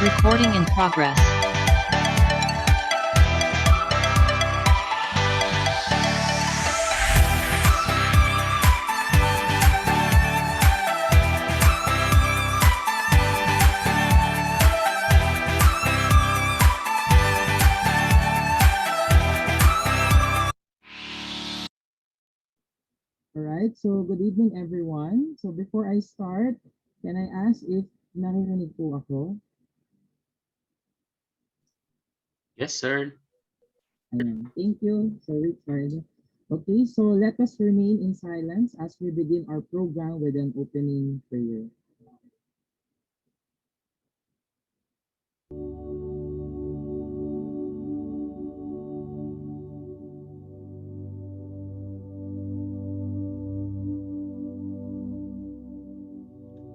Recording in progress. All right, so good evening everyone. So before I start, can I ask if naririnig po ako? Yes, sir. Ayan, thank you, Sir Richard. Okay, so let us remain in silence as we begin our program with an opening prayer.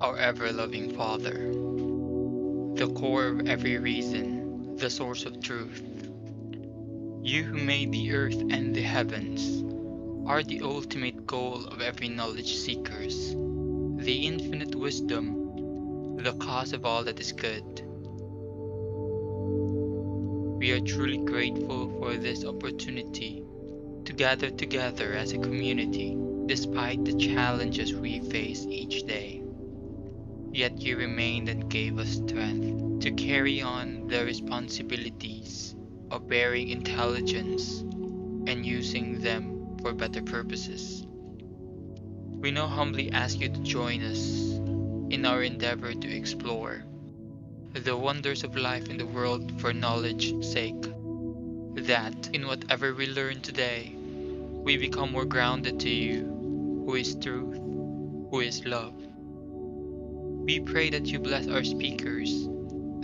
Our ever-loving Father, the core of every reason, the source of truth. You who made the earth and the heavens are the ultimate goal of every knowledge seekers, the infinite wisdom, the cause of all that is good. We are truly grateful for this opportunity to gather together as a community despite the challenges we face each day. Yet you remained and gave us strength to carry on the responsibilities of bearing intelligence and using them for better purposes. We now humbly ask you to join us in our endeavor to explore the wonders of life in the world for knowledge's sake, that in whatever we learn today, we become more grounded to you, who is truth, who is love. We pray that you bless our speakers,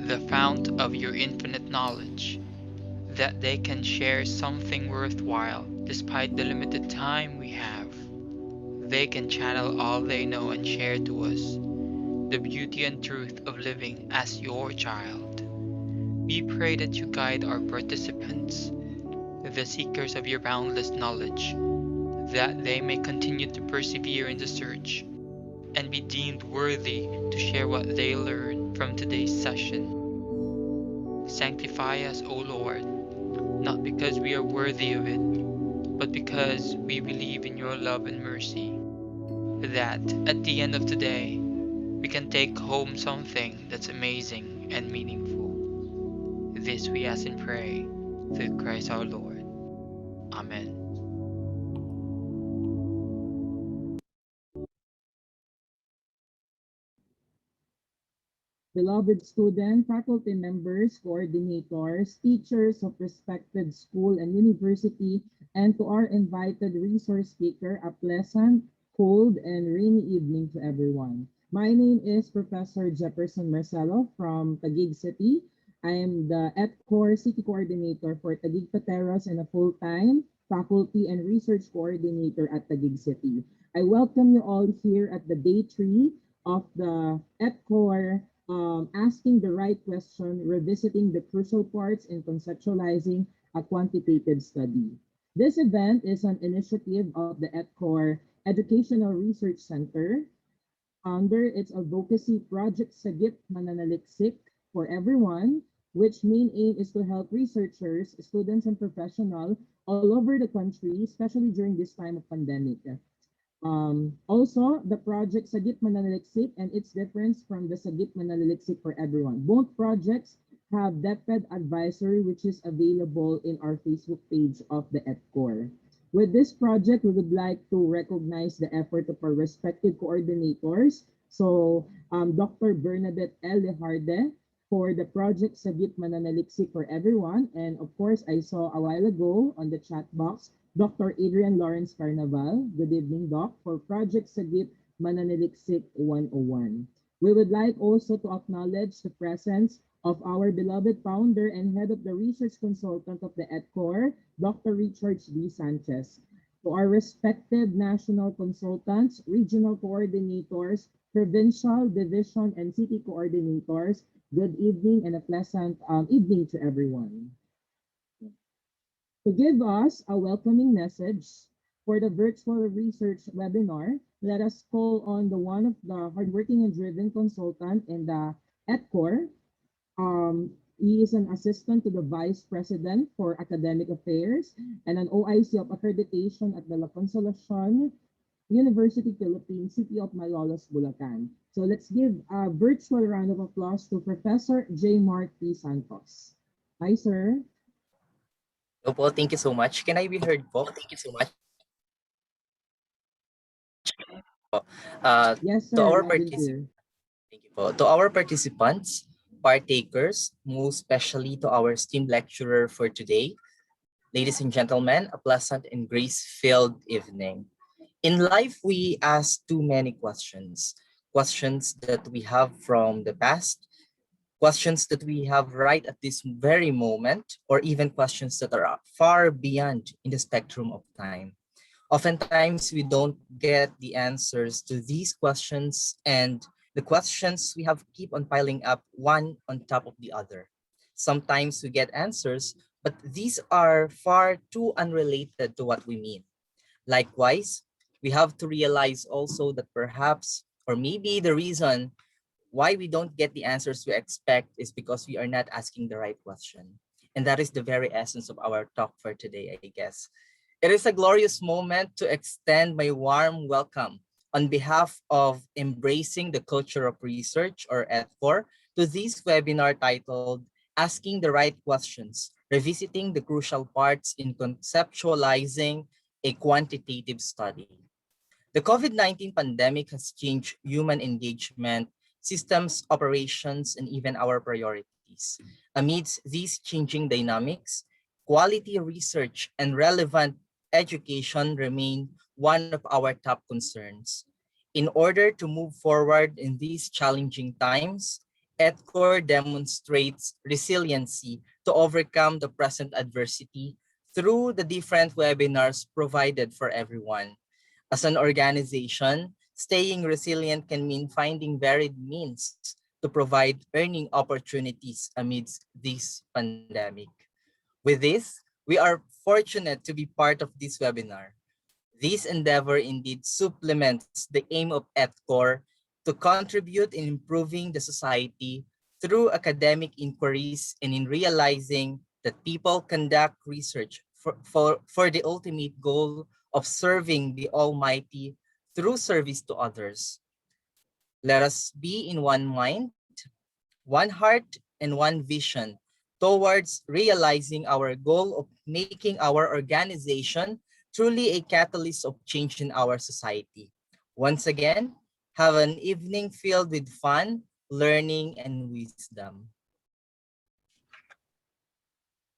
the fount of your infinite knowledge, that they can share something worthwhile despite the limited time we have. They can channel all they know and share to us the beauty and truth of living as your child. We pray that you guide our participants, the seekers of your boundless knowledge, that they may continue to persevere in the search and be deemed worthy to share what they learn from today's session. Sanctify us, O Lord, not because we are worthy of it, but because we believe in your love and mercy, that at the end of the day, we can take home something that's amazing and meaningful. This we ask and pray through Christ our Lord. Amen. Beloved student, faculty members, coordinators, teachers of respected school and university, and to our invited resource speaker, a pleasant, cold, and rainy evening to everyone. My name is Professor Jefferson Marcelo from Taguig City. I am the ETCOR City Coordinator for Taguig Pateros and a full-time faculty and research coordinator at Taguig City. I welcome you all here at the day 3 of the ETCOR asking the right question, revisiting the crucial parts in conceptualizing a quantitative study. This event is an initiative of the ETCOR Educational Research Center under its advocacy project Sagip Mananaliksik for Everyone, which main aim is to help researchers, students, and professionals all over the country, especially during this time of pandemic. Also, the project Sagip Mananaliksik and its difference from the Sagip Mananaliksik for Everyone. Both projects have DepEd advisory, which is available in our Facebook page of the ETCOR. With this project, we would like to recognize the effort of our respective coordinators. So, Dr. Bernadette L. Lejarde for the project Sagip Mananaliksik for Everyone. And of course, I saw a while ago on the chat box Dr. Adrian Lawrence Carnaval. Good evening, Doc, for Project Sagip Mananaliksik 101. We would like also to acknowledge the presence of our beloved founder and head of the research consultant of the ETCOR, Dr. Richard D. Sanchez. To our respective national consultants, regional coordinators, provincial, division, and city coordinators, good evening and a pleasant evening to everyone. To give us a welcoming message for the virtual research webinar, let us call on the one of the hardworking and driven consultant in the ETCOR, He is an assistant to the Vice President for Academic Affairs and an OIC of Accreditation at the Consolacion University Philippines, City of Malolos, Bulacan. So let's give a virtual round of applause to Professor J. Mark P. Santos. Hi, sir. Hello po, thank you so much. Can I be heard po? Yes, To sir. our Loud and clear. participants, thank you po. To our participants, partakers, most especially to our esteemed lecturer for today, ladies and gentlemen, a pleasant and grace-filled evening. In life, we ask too many questions. Questions that we have from the past, questions that we have right at this very moment, or even questions that are far beyond in the spectrum of time. Oftentimes, we don't get the answers to these questions, and the questions we have keep on piling up one on top of the other. Sometimes we get answers, but these are far too unrelated to what we mean. Likewise, we have to realize also that perhaps, or maybe the reason why we don't get the answers we expect is because we are not asking the right question. And that is the very essence of our talk for today, I guess. It is a glorious moment to extend my warm welcome on behalf of Embracing the Culture of Research, or ETCOR, to this webinar titled Asking the Right Questions, Revisiting the Crucial Parts in Conceptualizing a Quantitative Study. The COVID-19 pandemic has changed human engagement, systems, operations, and even our priorities. Amidst these changing dynamics, quality research and relevant education remain one of our top concerns. In order to move forward in these challenging times, ETCOR demonstrates resiliency to overcome the present adversity through the different webinars provided for everyone. As an organization, staying resilient can mean finding varied means to provide earning opportunities amidst this pandemic. With this, we are fortunate to be part of this webinar. This endeavor indeed supplements the aim of ETCOR to contribute in improving the society through academic inquiries and in realizing that people conduct research for the ultimate goal of serving the Almighty through service to others. Let us be in one mind, one heart, and one vision towards realizing our goal of making our organization truly a catalyst of change in our society. Once again, have an evening filled with fun, learning, and wisdom.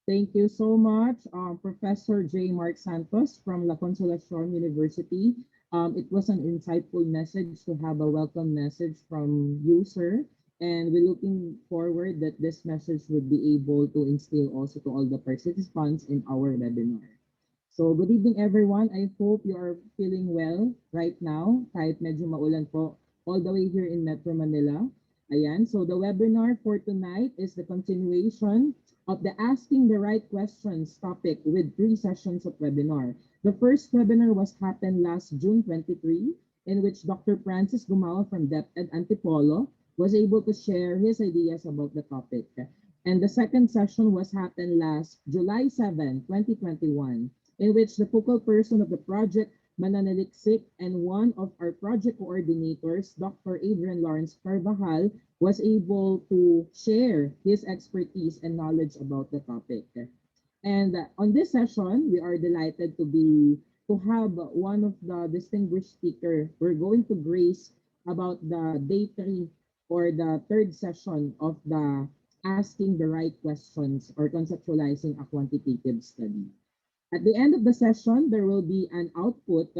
Thank you so much, Professor J. Mark Santos from La Consolacion University. It was an insightful message to have a welcome message from you, sir. And we're looking forward that this message would be able to instill also to all the participants in our webinar. So good evening everyone. I hope you are feeling well right now kahit medyo maulan po all the way here in Metro Manila. Ayan, so the webinar for tonight is the continuation of the Asking the Right Questions topic with 3 sessions of webinar. The first webinar was happened last June 23, in which Dr. Francis Gumao from DepEd Antipolo was able to share his ideas about the topic. And the second session was happened last July 7, 2021, in which the focal person of the project, Mananaliksik, and one of our project coordinators, Dr. Adrian Lawrence Carvajal, was able to share his expertise and knowledge about the topic. And on this session, we are delighted to have one of the distinguished speaker. We're going to grace about the day 3 or the third session of the Asking the Right Questions or Conceptualizing a Quantitative Study. At the end of the session, there will be an output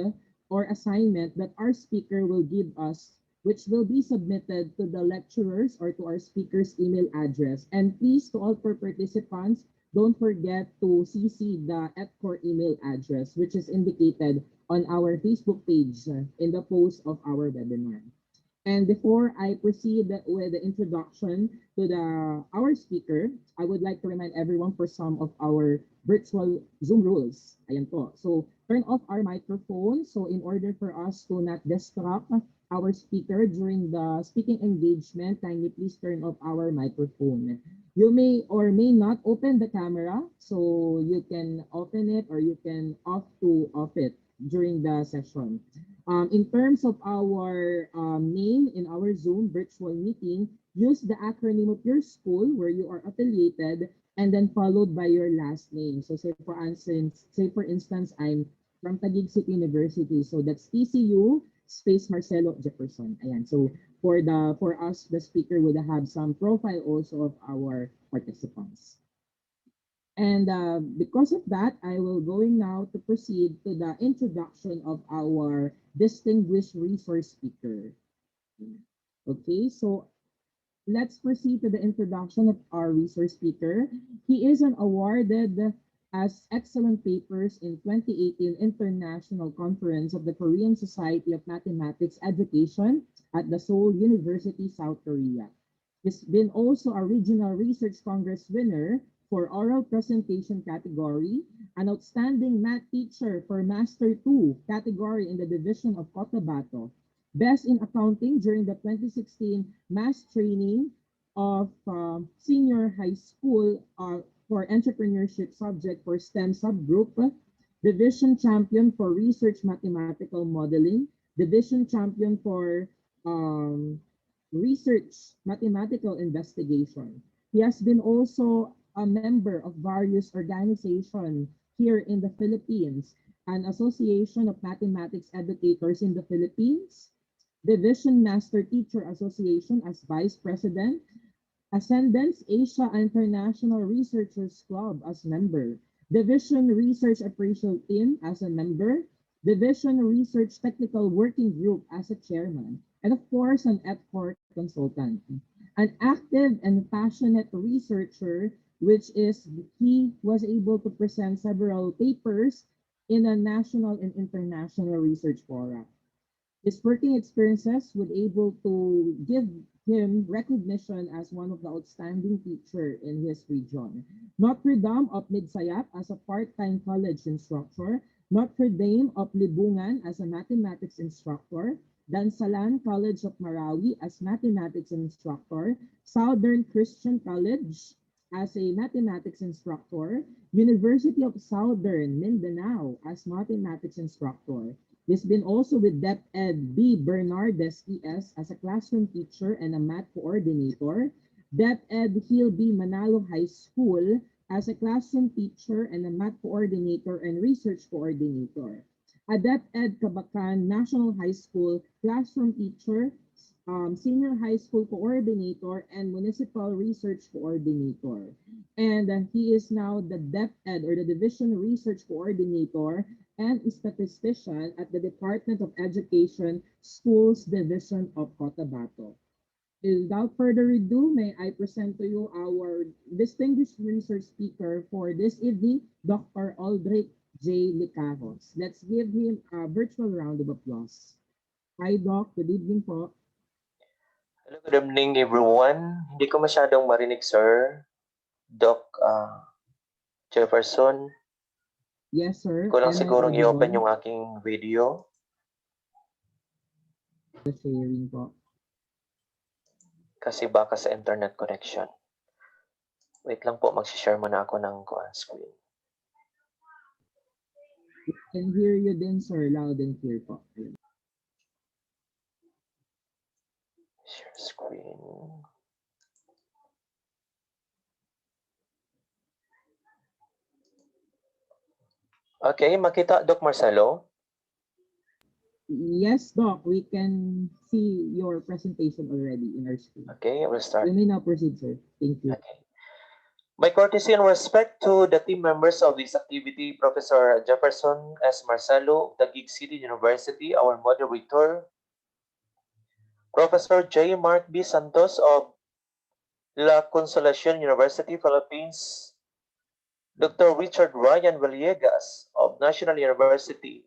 or assignment that our speaker will give us, which will be submitted to the lecturers or to our speaker's email address. And please, to all participants, don't forget to CC the ETCOR email address, which is indicated on our Facebook page in the post of our webinar. And before I proceed with the introduction to our speaker, I would like to remind everyone for some of our virtual Zoom rules. Ayan po. So turn off our microphone. So in order for us to not distract our speaker during the speaking engagement, kindly please turn off our microphone. You may or may not open the camera, so you can open it or you can off it during the session. In terms of our name in our Zoom virtual meeting, use the acronym of your school where you are affiliated and then followed by your last name. So say for instance, I'm from Taguig City University. So that's TCU space Marcelo Jefferson. Ayan. So for us, the speaker would have some profile also of our participants. And because of that, I will going now to proceed to the introduction of our distinguished resource speaker. Okay, so let's proceed to the introduction of our resource speaker. He is an awarded as excellent papers in 2018 International Conference of the Korean Society of Mathematics Education at the Seoul University, South Korea. He's been also a Regional Research Congress winner for oral presentation category, an outstanding math teacher for Master 2 category in the division of Cotabato, best in accounting during the 2016 mass training of senior high school for entrepreneurship subject for STEM subgroup, division champion for research mathematical modeling, division champion for research mathematical investigation. He has been also a member of various organizations here in the Philippines, an Association of Mathematics Educators in the Philippines, Division Master Teacher Association as Vice President, Ascendance Asia International Researchers Club as member, Division Research Appraisal Team as a member, Division Research Technical Working Group as a chairman, and of course, an ETCOR consultant. An active and passionate researcher, which is he was able to present several papers in a national and international research fora. His working experiences would able to give him recognition as one of the outstanding teacher in his region. Notre Dame of Midsayap as a part-time college instructor, Notre Dame of Libungan as a mathematics instructor, Dansalan College of Marawi as mathematics instructor, Southern Christian College as a mathematics instructor, University of Southern Mindanao as mathematics instructor. He's been also with DepEd B. Bernardes ES as a classroom teacher and a math coordinator, DepEd Hill B. Manalo High School as a classroom teacher and a math coordinator and research coordinator, a DepEd Cabacan National High School classroom teacher, senior high school coordinator, and municipal research coordinator. And he is now the DepEd or the Division Research Coordinator and statistician at the Department of Education Schools Division of Cotabato. Without further ado, may I present to you our distinguished research speaker for this evening, Dr. Oldric J. Licaros. Let's give him a virtual round of applause. Hi, Doc. Good evening po. Hello, good evening everyone. Hindi ko masyadong marinig, sir. Doc Jefferson. Yes, sir. Ko lang Am I sigurong i-open audible? yung aking video. The sharing po. Kasi baka sa internet connection. Wait lang po, mag-share muna ako ng screen. We can hear you din, sir. Loud and clear po. Share screen. Okay, makita, Doc Marcelo? Yes, Doc. We can see your presentation already in our screen. Okay, I will start. You may now proceed, sir. Thank you. Okay. My courtesy and respect to the team members of this activity, Professor Jefferson S. Marcelo of Taguig City University, our moderator, Professor J. Mark B. Santos of La Consolacion University, Philippines, Dr. Richard Ryan Villegas of National University,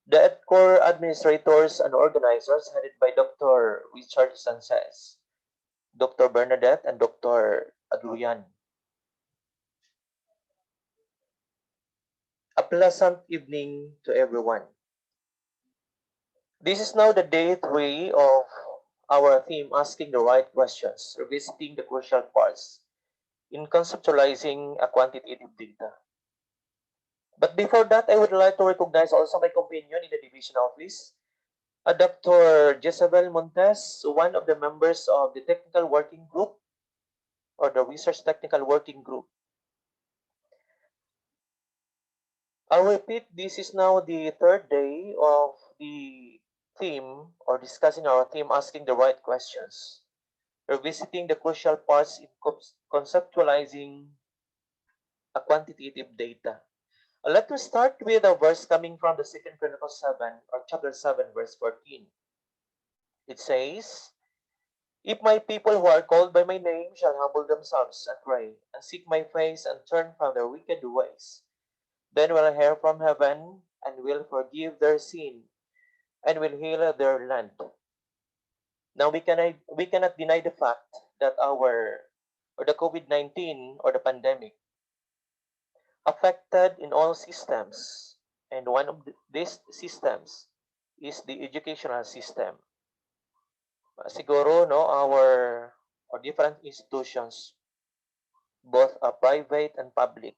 the ETCOR administrators and organizers headed by Dr. Richard Sanchez, Dr. Bernadette, and Dr. Adrian. A pleasant evening to everyone. This is now the day 3 of our theme, Asking the Right Questions, revisiting the crucial parts in conceptualizing a quantitative data. But before that, I would like to recognize also my companion in the division office, Dr. Jezebel Montes, one of the members of the technical working group or the research technical working group. I'll repeat, this is now the 3rd day of the theme or discussing our theme, Asking the Right Questions, revisiting the crucial parts in conceptualizing a quantitative data. Let me start with a verse coming from the 2 Chronicles 7 or chapter 7 verse 14. It says, "If my people who are called by my name shall humble themselves and pray and seek my face and turn from their wicked ways, then will I hear from heaven and will forgive their sin and will heal their land." Now we cannot deny the fact that the COVID-19 or the pandemic affected in all systems, and one of these systems is the educational system. Siguro no our different institutions, both private and public,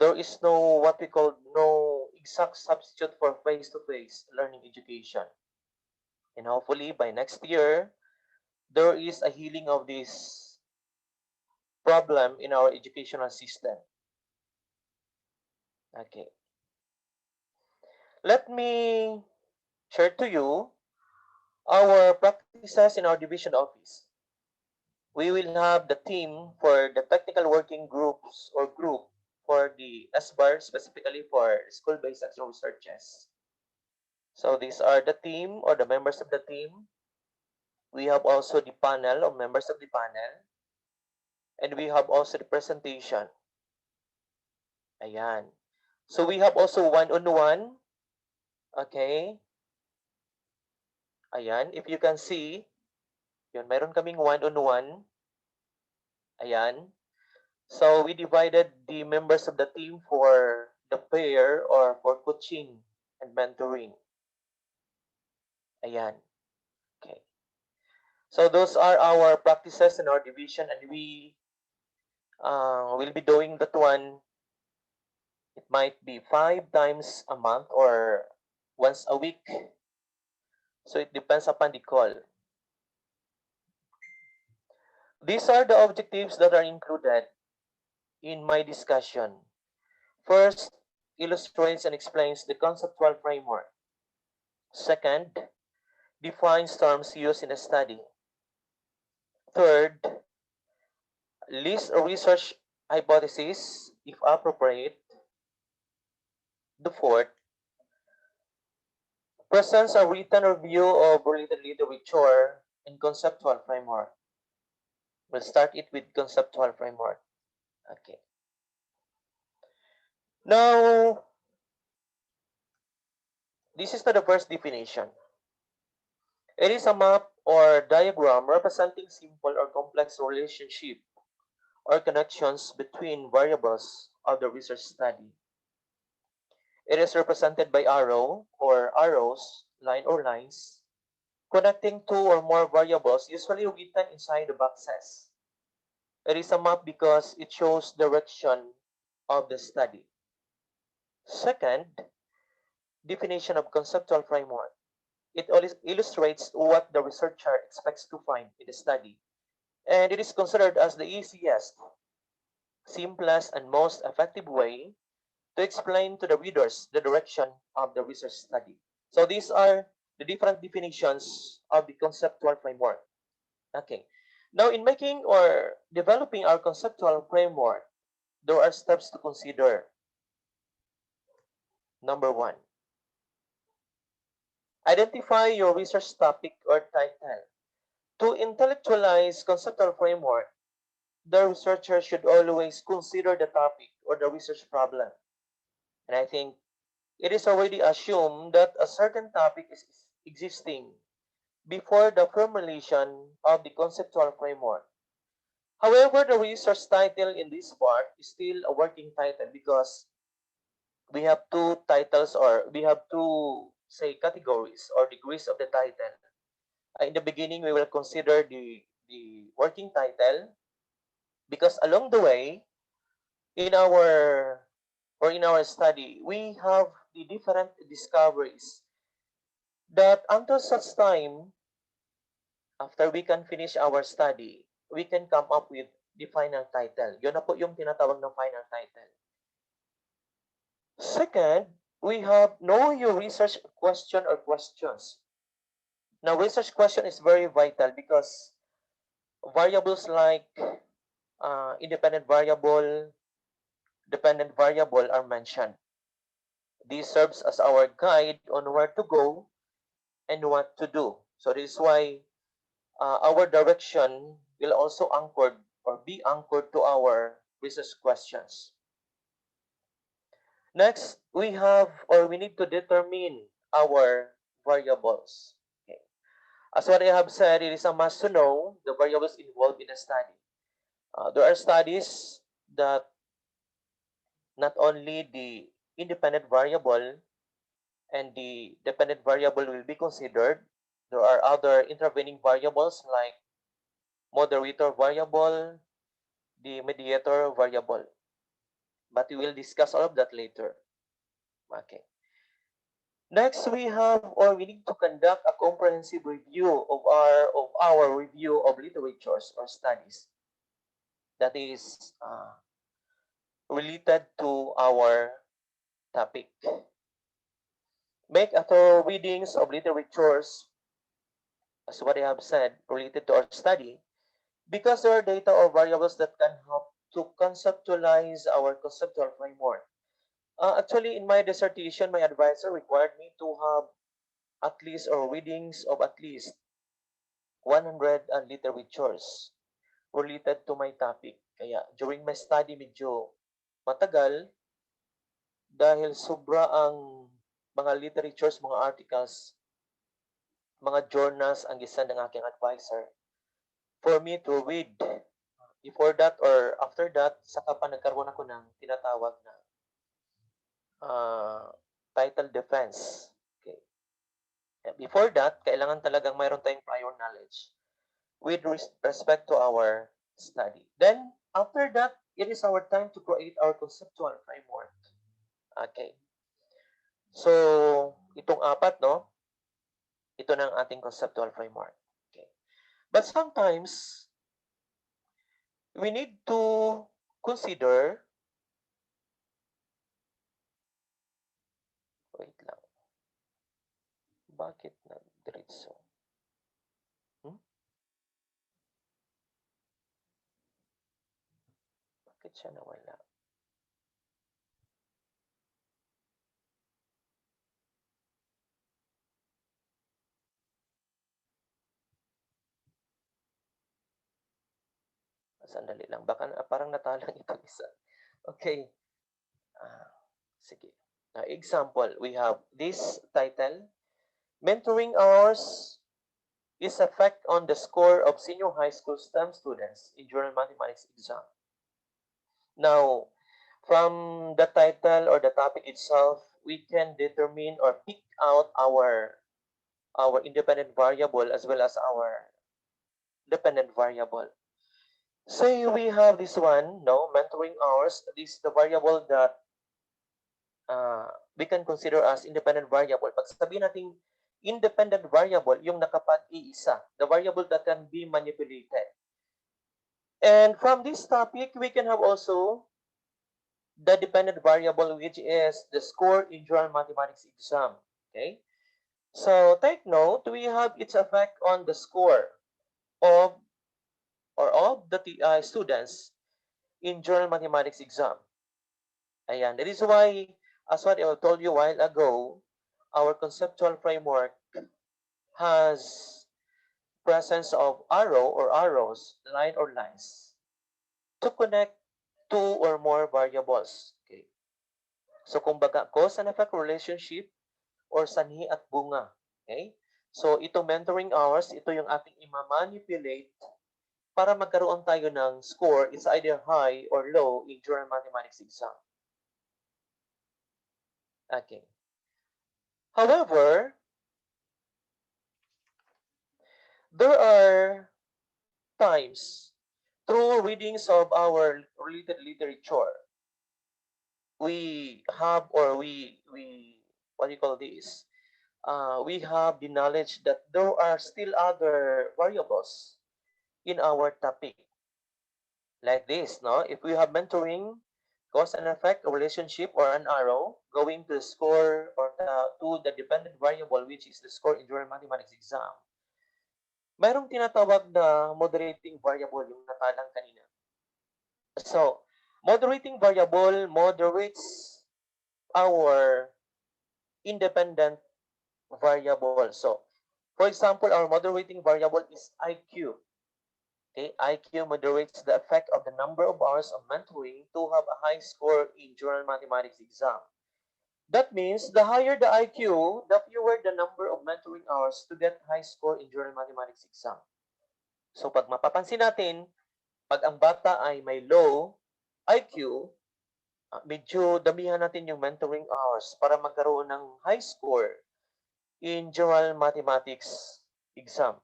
there is no what we call no exact substitute for face-to-face learning education. And hopefully by next year, there is a healing of this problem in our educational system. Okay. Let me share to you our practices in our division office. We will have the team for the technical working groups or group for the SBAR, specifically for school-based action researches. So these are the team or the members of the team. We have also the panel of members of the panel. And we have also the presentation. Ayan. So we have also one-on-one. Okay. Ayan. If you can see, yun, meron kaming one-on-one. Ayan. So we divided the members of the team for the pair or for coaching and mentoring. Ayan. Okay. So those are our practices in our division, and we will be doing that one. It might be 5 times a month or once a week. So it depends upon the call. These are the objectives that are included in my discussion. First, illustrates and explains the conceptual framework. Second, defines terms used in a study. Third, lists a research hypothesis if appropriate. The fourth, presents a written review of related literature and conceptual framework. We'll start it with conceptual framework. Okay. Now, this is the first definition. It is a map or diagram representing simple or complex relationship or connections between variables of the research study. It is represented by arrow or arrows, line or lines, connecting two or more variables, usually written inside the boxes. It is a map because it shows direction of the study. Second, definition of conceptual framework. It illustrates what the researcher expects to find in the study, and it is considered as the easiest, simplest, and most effective way to explain to the readers the direction of the research study. So these are the different definitions of the conceptual framework. Okay. Now, in making or developing our conceptual framework, there are steps to consider. Number 1, identify your research topic or title. To intellectualize conceptual framework, the researcher should always consider the topic or the research problem. And I think it is already assumed that a certain topic is existing before the formulation of the conceptual framework. However, the research title in this part is still a working title because we have two titles or we have two say, categories or degrees of the title. In the beginning, we will consider the working title, because along the way, in our study, we have the different discoveries that until such time, after we can finish our study, we can come up with the final title. Yun na po yung tinatawag ng final title. Second, we have know your research question or questions. Now, research question is very vital because variables like independent variable, dependent variable are mentioned. This serves as our guide on where to go and what to do. So this is why our direction will also anchored or be anchored to our research questions. Next, we have or we need to determine our variables. Okay. As what I have said, it is a must to know the variables involved in a study. There are studies that not only the independent variable and the dependent variable will be considered. There are other intervening variables like moderator variable, the mediator variable. But we will discuss all of that later. Okay. Next, we have or we need to conduct a comprehensive review of our review of literatures or studies that is related to our topic. Make a thorough readings of literatures, as what I have said, related to our study, because there are data or variables that can help to conceptualize our conceptual framework. Actually, in my dissertation, my advisor required me to have at least or readings of at least 100 literatures related to my topic. Kaya during my study, medyo matagal dahil sobra ang mga literatures, mga articles, mga journals ang gisan ng aking advisor for me to read. Before that or after that, saka pa nagkaroon ako ng tinatawag na title defense. Okay. Before that, kailangan talagang mayroon tayong prior knowledge with respect to our study. Then, after that, it is our time to create our conceptual framework. Okay. So, itong apat, no? Ito na ang ating conceptual framework. Okay. But sometimes, we need to consider, wait lang, bakit nag-diretso? Bakit siya nawala? Sandali lang. Baka parang natalang itong isa. Okay. Sige. Example, we have this title. Mentoring hours is effect on the score of senior high school STEM students in general mathematics exam. Now, from the title or the topic itself, we can determine or pick out our independent variable as well as our dependent variable. Say we have this one, no, mentoring hours. This is the variable that we can consider as independent variable. Pag sabihin natin independent variable, yung nakapag-iisa, the variable that can be manipulated. And from this topic, we can have also the dependent variable, which is the score in general mathematics exam. Okay? So take note, we have its effect on the score of the students in general mathematics exam. Ayan, that is why, as what I told you a while ago, our conceptual framework has presence of arrow or arrows, line or lines, to connect two or more variables. Okay. So, kumbaga, cause and effect relationship or sanhi at bunga. Okay? So, itong mentoring hours, ito yung ating ima-manipulate para magkaroon tayo ng score. It's either high or low in general mathematics exam. Okay. However, there are times through readings of our related literature, we have or we what do you call this? We have the knowledge that there are still other variables in our topic. Like this, no? If we have mentoring, cause and effect, a relationship, or an arrow, going to the score or to the dependent variable, which is the score in during mathematics exam, mayroong tinatawag na moderating variable yung natalang kanina. So, moderating variable moderates our independent variable. So, for example, our moderating variable is IQ. Okay, IQ moderates the effect of the number of hours of mentoring to have a high score in general mathematics exam. That means the higher the IQ, the fewer the number of mentoring hours to get high score in general mathematics exam. So pag mapapansin natin, pag ang bata ay may low IQ, medyo damihan natin yung mentoring hours para magkaroon ng high score in general mathematics exam.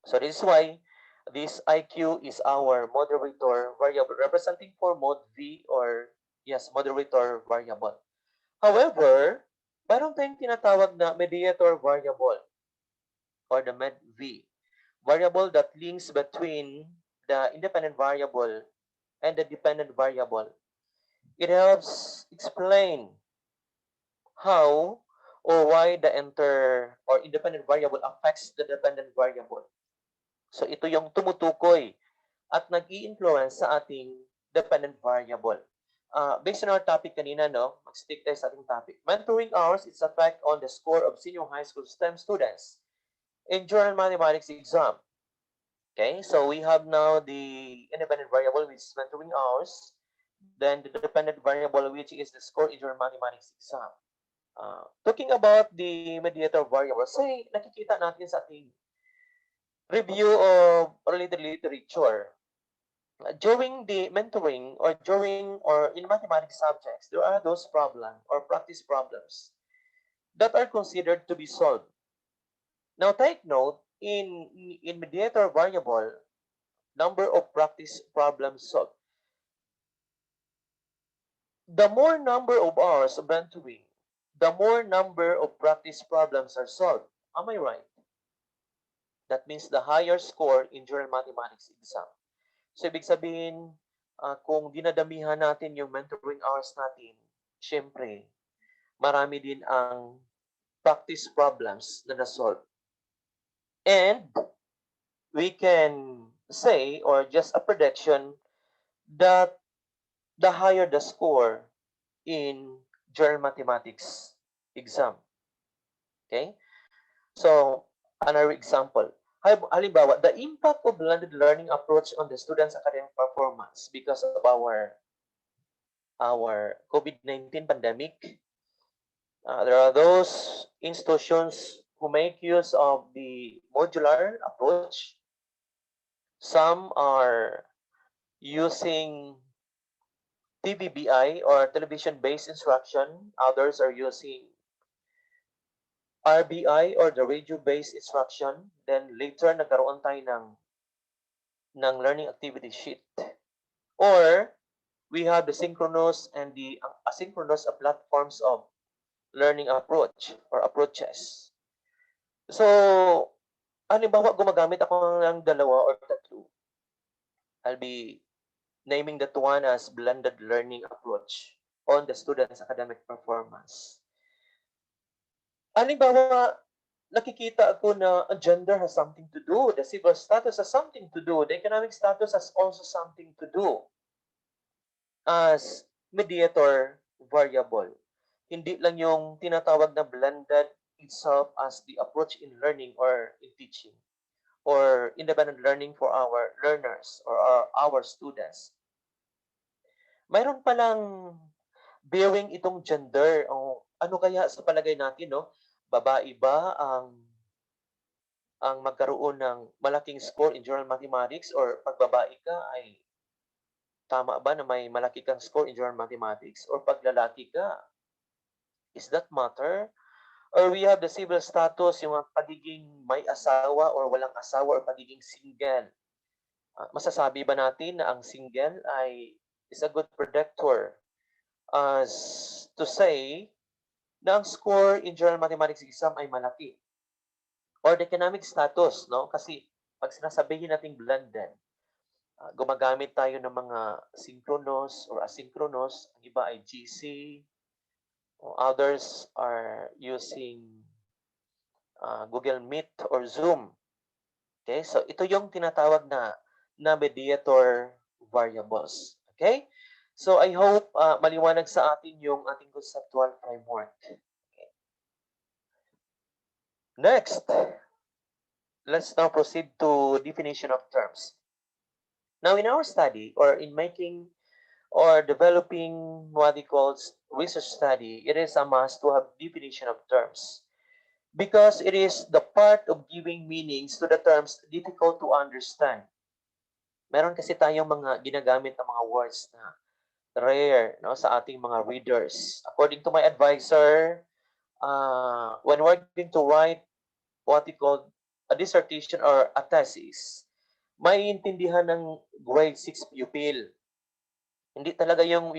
So this is why this IQ is our moderator variable representing for mod V or yes, moderator variable. However, mayroon tayong tinatawag na mediator variable or the med V. Variable that links between the independent variable and the dependent variable. It helps explain how or why the enter or independent variable affects the dependent variable. So ito yung tumutukoy at nag-i-influence sa ating dependent variable. Based on our topic kanina, no, mag-stick tayo sa ating topic. Mentoring hours is effect on the score of senior high school STEM students in general mathematics exam. Okay, so we have now the independent variable, which is mentoring hours, then the dependent variable, which is the score in general mathematics exam. Talking about the mediator variable, say, nakikita natin sa ating review of related literature. During the mentoring or during or in mathematics subjects, there are those problems or practice problems that are considered to be solved. Now take note, in mediator variable, number of practice problems solved. The more number of hours of mentoring, the more number of practice problems are solved. Am I right? That means the higher score in general mathematics exam. So, ibig sabihin, kung dinadamihan natin yung mentoring hours natin, syempre, marami din ang practice problems na na-solve. And we can say, or just a prediction, that the higher the score in general mathematics exam. Okay? So, another example. Halimbawa, the impact of blended learning approach on the students' academic performance because of our COVID-19 pandemic. There are those institutions who make use of the modular approach. Some are using TVBI or television-based instruction. Others are using RBI or the radio-based instruction. Then later, nagkaroon tayo ng learning activity sheet. Or we have the synchronous and the asynchronous platforms of learning approach or approaches. So, halimbawa, gumagamit ako ng dalawa or tatlo. I'll be naming that one as blended learning approach on the student's academic performance. Halimbawa, nakikita ako na gender has something to do, the civil status has something to do, the economic status has also something to do as mediator variable. Hindi lang yung tinatawag na blended itself as the approach in learning or in teaching or independent learning for our learners or our students. Mayroon palang bearing itong gender o ano kaya sa palagay natin, no? Babae ba ang magkaroon ng malaking score in general mathematics or pag babae ka ay tama ba na may malaki kang score in general mathematics or pag lalaki ka, is that matter? Or we have the civil status, yung pagiging may asawa or walang asawa or pagiging single. Masasabi ba natin na ang single ay is a good predictor as to say na ang score in general mathematics exam ay malaki? Or the economic status, no? Kasi pag sinasabihin nating blended, gumagamit tayo ng mga synchronous or asynchronous, ang iba ay GC, others are using Google Meet or Zoom. Okay? So ito yung tinatawag na mediator variables. Okay? So I hope maliwanag sa atin yung ating conceptual framework. Okay. Next, let's now proceed to definition of terms. Now in our study or in making or developing what we call research study, it is a must to have definition of terms. Because it is the part of giving meanings to the terms difficult to understand. Meron kasi tayong mga ginagamit na mga words na rare, no, sa ating mga readers. According to my advisor, when we're going to write what we call a dissertation or a thesis, maiintindihan ng grade 6 pupil. Hindi talaga yung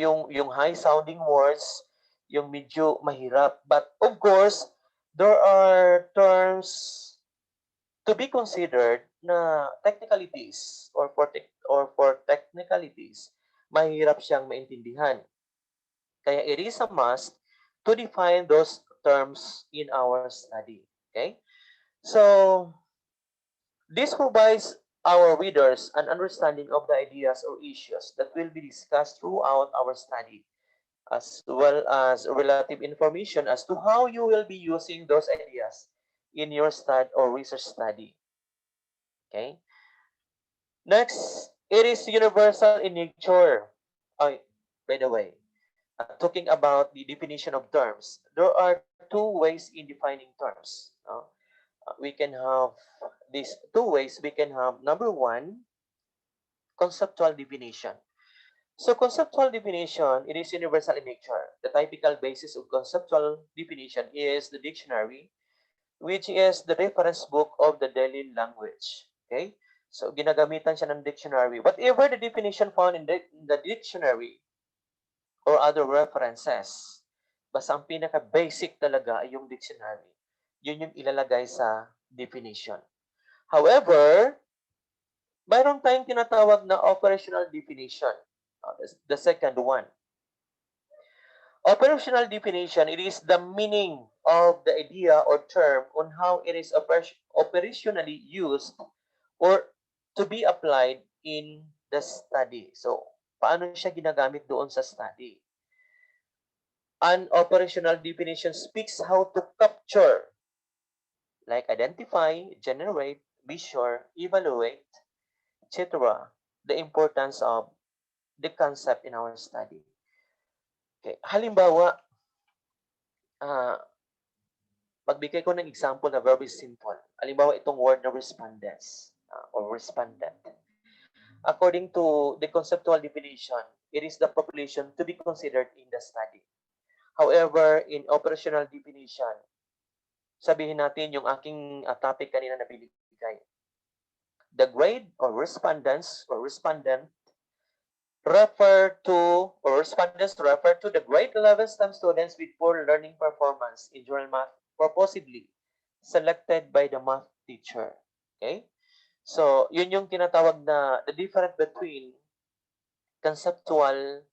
high sounding words, yung medyo mahirap. But of course, there are terms to be considered na technicalities or for technicalities, mahirap siyang maintindihan. Kaya it is a must to define those terms in our study. Okay? So, this provides our readers an understanding of the ideas or issues that will be discussed throughout our study, as well as relative information as to how you will be using those ideas in your study or research study. Okay? Next, it is universal in nature. Oh, by the way, talking about the definition of terms, there are two ways in defining terms. We can have these two ways. We can have number one, conceptual definition. So conceptual definition, it is universal in nature. The typical basis of conceptual definition is the dictionary, which is the reference book of the daily language. Okay? So ginagamitan siya ng dictionary. Whatever the definition found in the dictionary or other references, basta ang pinaka-basic talaga ay yung dictionary. Yun yung ilalagay sa definition. However, mayroon tayong tinatawag na operational definition. The second one. Operational definition, it is the meaning of the idea or term on how it is operationally used or to be applied in the study. So, paano siya ginagamit doon sa study? An operational definition speaks how to capture, like identify, generate, measure, evaluate, etc., the importance of the concept in our study. Okay. Halimbawa, magbigay ko ng example na very simple. Halimbawa, itong word na respondents or respondent. According to the conceptual definition, it is the population to be considered in the study. However, in operational definition, sabihin natin yung aking topic kanina na binigay. The grade or respondents or respondent refer to or respondents refer to the grade 11 STEM students with poor learning performance in general math purposely selected by the math teacher. Okay? So, yun yung tinatawag na the difference between conceptual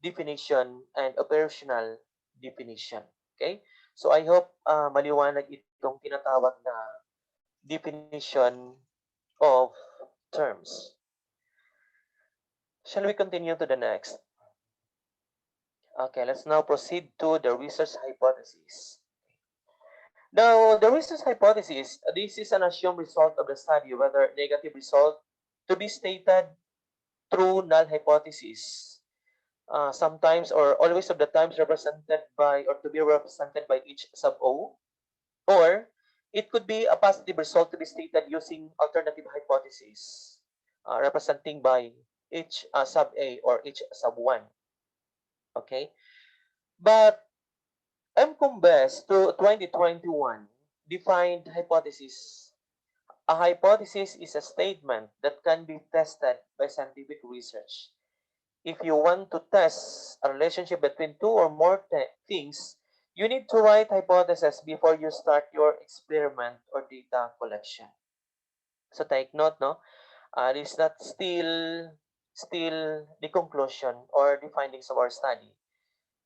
definition and operational definition. Okay? So, I hope maliwanag itong tinatawag na definition of terms. Shall we continue to the next? Okay, let's now proceed to the research hypothesis. Now, the research hypothesis, this is an assumed result of the study, whether negative result to be stated through null hypothesis. Sometimes or always of the times represented by or to be represented by each sub O, or it could be a positive result to be stated using alternative hypothesis, representing by each sub A or each sub 1. Okay? But MCOMBES to 2021 defined hypothesis. A hypothesis is a statement that can be tested by scientific research. If you want to test a relationship between two or more things, you need to write hypothesis before you start your experiment or data collection. So take note, no? This is not still the conclusion or the findings of our study,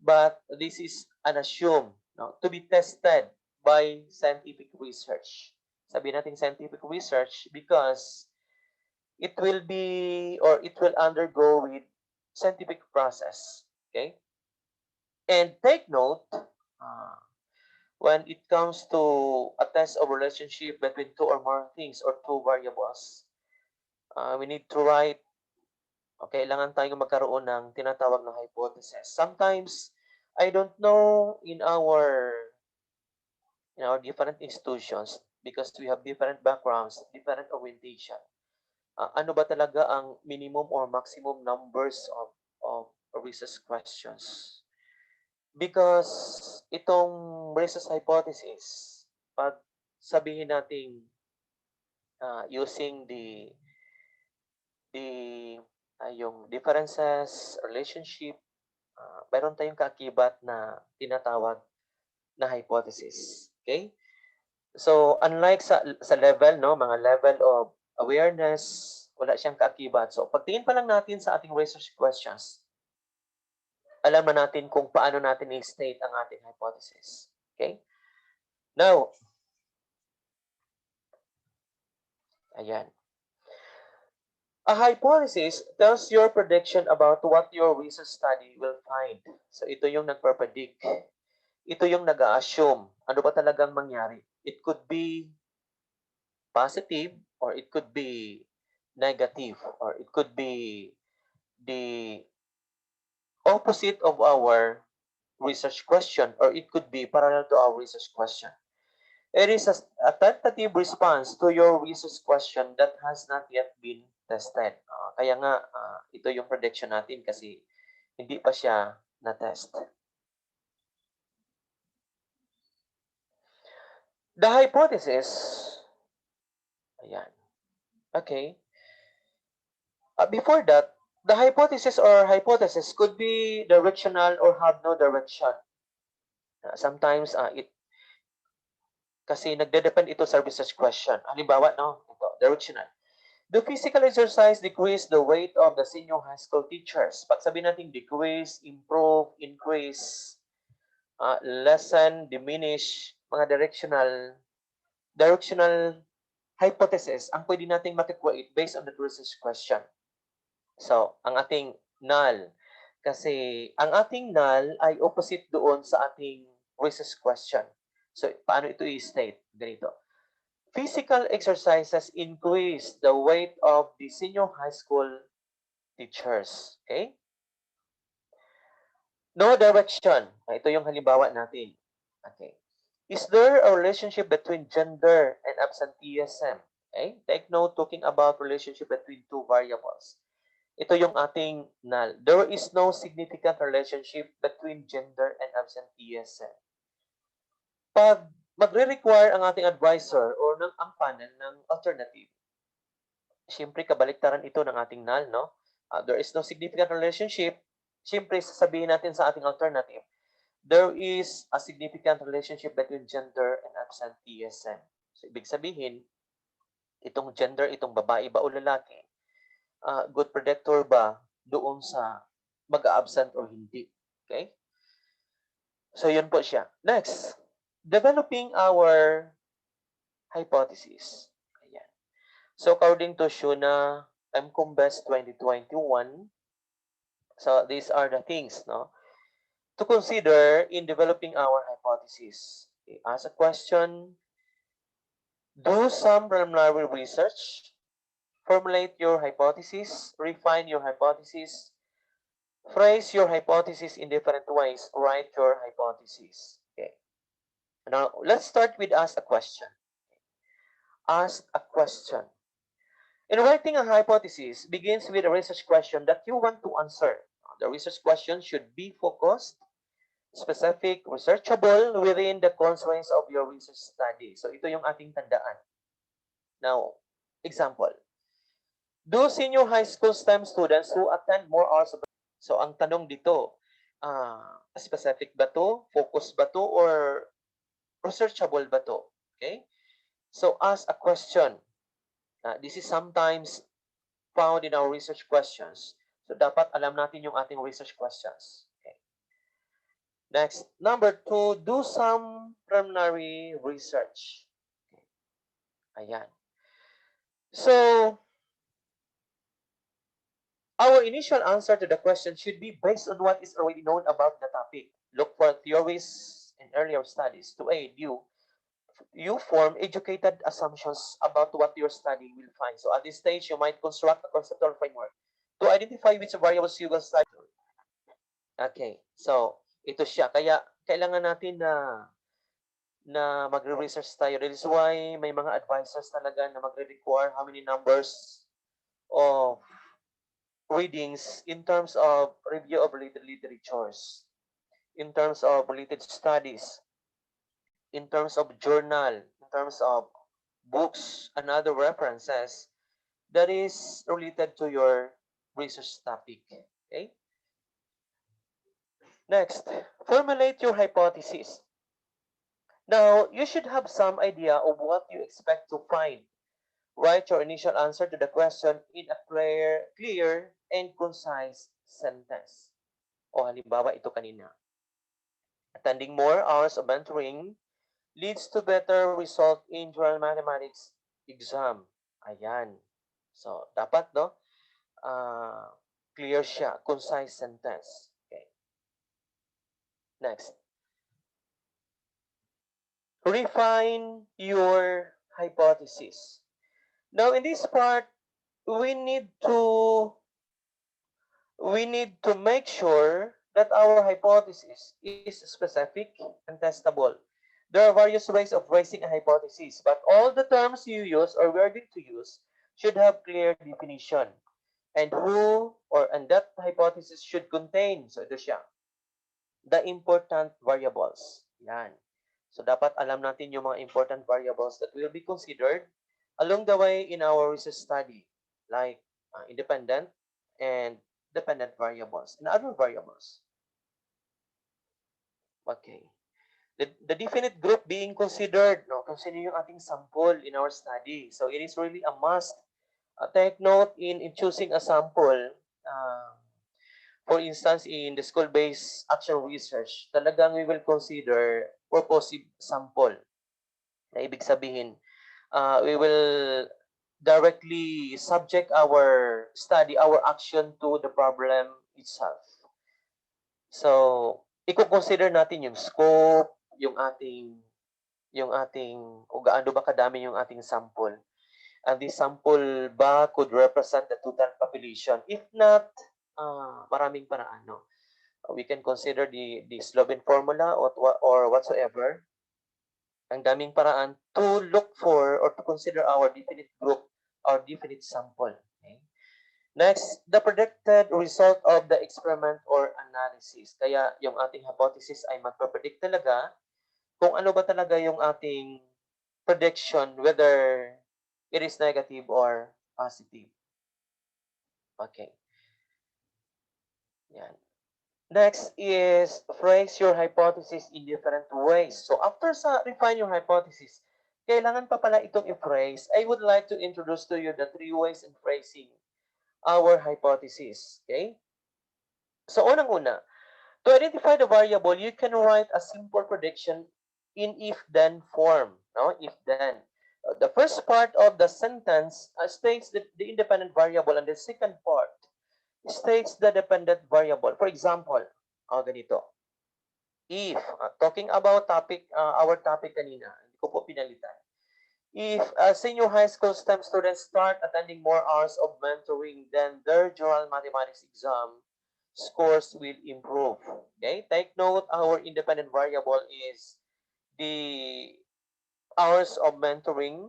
but this is an assumed, no, to be tested by scientific research. Sabi natin scientific research because it will be or it will undergo with scientific process. Okay? And take note, when it comes to a test of relationship between two or more things or two variables, we need to write, kailangan tayong magkaroon ng tinatawag na hypothesis. Sometimes, I don't know in our different institutions because we have different backgrounds, different orientation. Ano ba talaga ang minimum or maximum numbers of research questions? Because itong research hypothesis, pag sabihin natin using yung differences, relationship, mayroon tayong kaakibat na tinatawag na hypothesis. Okay? So, unlike sa level, no, mga level of awareness, wala siyang kaakibat. So, pagtingin pa lang natin sa ating research questions, alam na natin kung paano natin i-state ang ating hypothesis. Okay? Now, ayan. A hypothesis tells your prediction about what your research study will find. So, ito yung nagpa-predict. Ito yung nag-a-assume. Ano ba talagang mangyari? It could be positive or it could be negative or it could be the opposite of our research question or it could be parallel to our research question. It is a tentative response to your research question that has not yet been tested. Kaya nga, ito yung prediction natin kasi hindi pa siya na-test. The hypothesis, ayan. Okay. Before that, the hypothesis or hypothesis could be directional or have no direction. Sometimes, kasi nagde-depend ito sa research question. Halimbawa, no? Ito, directional. Do physical exercise decrease the weight of the senior high school teachers? Pag sabihin natin decrease, improve, increase, lessen, diminish, mga directional hypothesis ang pwede nating makikreate based on the research question. So, ang ating null. Kasi ang ating null ay opposite doon sa ating research question. So, paano ito i-state? Ganito. Physical exercises increase the weight of the senior high school teachers. Okay? No direction. Ito yung halimbawa natin. Okay. Is there a relationship between gender and absenteeism? Okay? Take note, talking about relationship between two variables. Ito yung ating null. There is no significant relationship between gender and absenteeism. Pag magre-require ang ating advisor or ang panel ng alternative, siyempre kabaliktaran ito ng ating null, no? There is no significant relationship. Siyempre, sasabihin natin sa ating alternative, there is a significant relationship between gender and absenteeism. So, ibig sabihin, itong gender, itong babae ba o lalaki, good predictor ba doon sa mag-a-absent or hindi. Okay? So, yun po siya. Next, developing our hypothesis. Ayan. So, according to Shuna MCOMBES 2021, so these are the things, no, to consider in developing our hypothesis. Okay, ask a question, do some preliminary research, formulate your hypothesis, refine your hypothesis, phrase your hypothesis in different ways, write your hypothesis. Okay. Now, let's start with ask a question. Ask a question. In writing a hypothesis begins with a research question that you want to answer. The research question should be focused, specific, researchable within the constraints of your research study. So ito yung ating tandaan. Now, example. Do senior high school STEM students who attend more hours of... So ang tanong dito, specific ba to, focus ba to, or researchable ba to? Okay? So ask a question. This is sometimes found in our research questions. So dapat alam natin yung ating research questions. Okay. Next, number 2, do some preliminary research. Okay. Ayan. So, our initial answer to the question should be based on what is already known about the topic. Look for theories and earlier studies to aid you. You form educated assumptions about what your study will find. So at this stage, you might construct a conceptual framework to identify which variables you will study. Okay, so ito siya. Kaya kailangan natin na magre-research tayo. That is why may mga advisors talaga na magre-require how many numbers of readings in terms of review of related literatures, in terms of related studies, in terms of journal, in terms of books and other references that is related to your research topic. Okay? Next, formulate your hypothesis. Now, you should have some idea of what you expect to find. Write your initial answer to the question in a clear and concise sentence. O halimbawa, ito kanina. Attending more hours of mentoring leads to better result in general mathematics exam. Ayan. So, dapat, no? Clear siya. Concise sentence. Okay. Next. Refine your hypothesis. Now, in this part, we need to make sure that our hypothesis is specific and testable. There are various ways of raising a hypothesis, but all the terms you use or we are going to use should have clear definition. And that hypothesis should contain, so ito siya, the important variables. Yan. So dapat alam natin yung mga important variables that will be considered along the way in our research study, like independent and dependent variables and other variables. Okay. The definite group being considered, no, kung sino yung ating sample in our study. So it is really a must. Take note in choosing a sample. For instance, in the school-based action research, talagang we will consider purposive sample. Na ibig sabihin, we will directly subject our study, our action to the problem itself. So, i-consider natin yung scope, yung ating o gaano ba kadami yung ating sample. And this sample ba could represent the total population? If not, maraming paraan, no? We can consider the Slovene formula or whatsoever. Ang daming paraan to look for or to consider our definite group, our definite sample. Okay? Next, the predicted result of the experiment or analysis. Kaya yung ating hypothesis ay magpapredict talaga kung ano ba talaga yung ating prediction, whether it is negative or positive. Okay. Yan. Next is phrase your hypothesis in different ways. So after refine your hypothesis, kailangan pa pala itong i-phrase. I would like to introduce to you the 3 ways in phrasing our hypothesis. Okay? So unang-una, to identify the variable, you can write a simple prediction in if-then form. No? If-then. The first part of the sentence states the independent variable, and the second part states the dependent variable. For example, ganito. If, talking about our topic kanina, hindi ko po pinalitan. If senior high school STEM students start attending more hours of mentoring, then their general mathematics exam scores will improve. Okay? Take note, our independent variable is the hours of mentoring,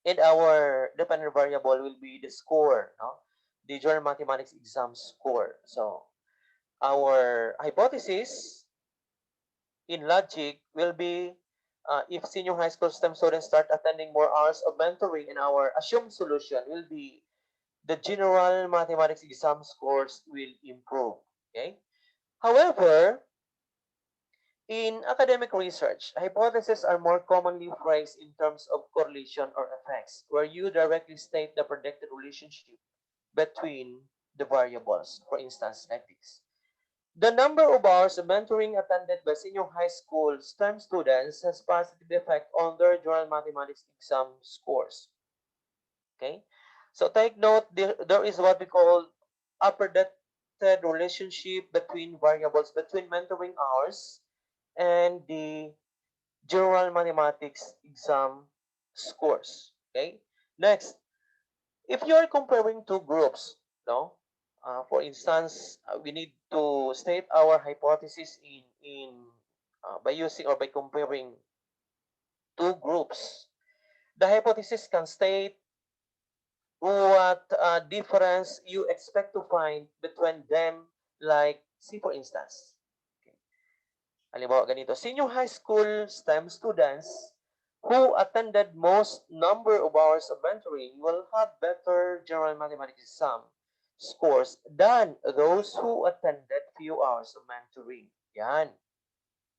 and our dependent variable will be the score, no? The general mathematics exam score. So, our hypothesis in logic will be if senior high school STEM students start attending more hours of mentoring, and our assumed solution will be the general mathematics exam scores will improve. Okay. However, in academic research, hypotheses are more commonly phrased in terms of correlation or effects, where you directly state the predicted relationship between the variables. For instance, like this. The number of hours of mentoring attended by senior high school STEM students has positive effect on their general mathematics exam scores. Okay? So take note, there is what we call a predicted relationship between variables, between mentoring hours and the general mathematics exam scores. Okay? Next, if you are comparing two groups, no? For instance, we need to state our hypothesis in by using or by comparing two groups. The hypothesis can state what difference you expect to find between them, like, see for instance, okay. Halimbawa ganito, senior high school STEM students who attended most number of hours of mentoring will have better general mathematics exam scores than those who attended few hours of mentoring. Yan.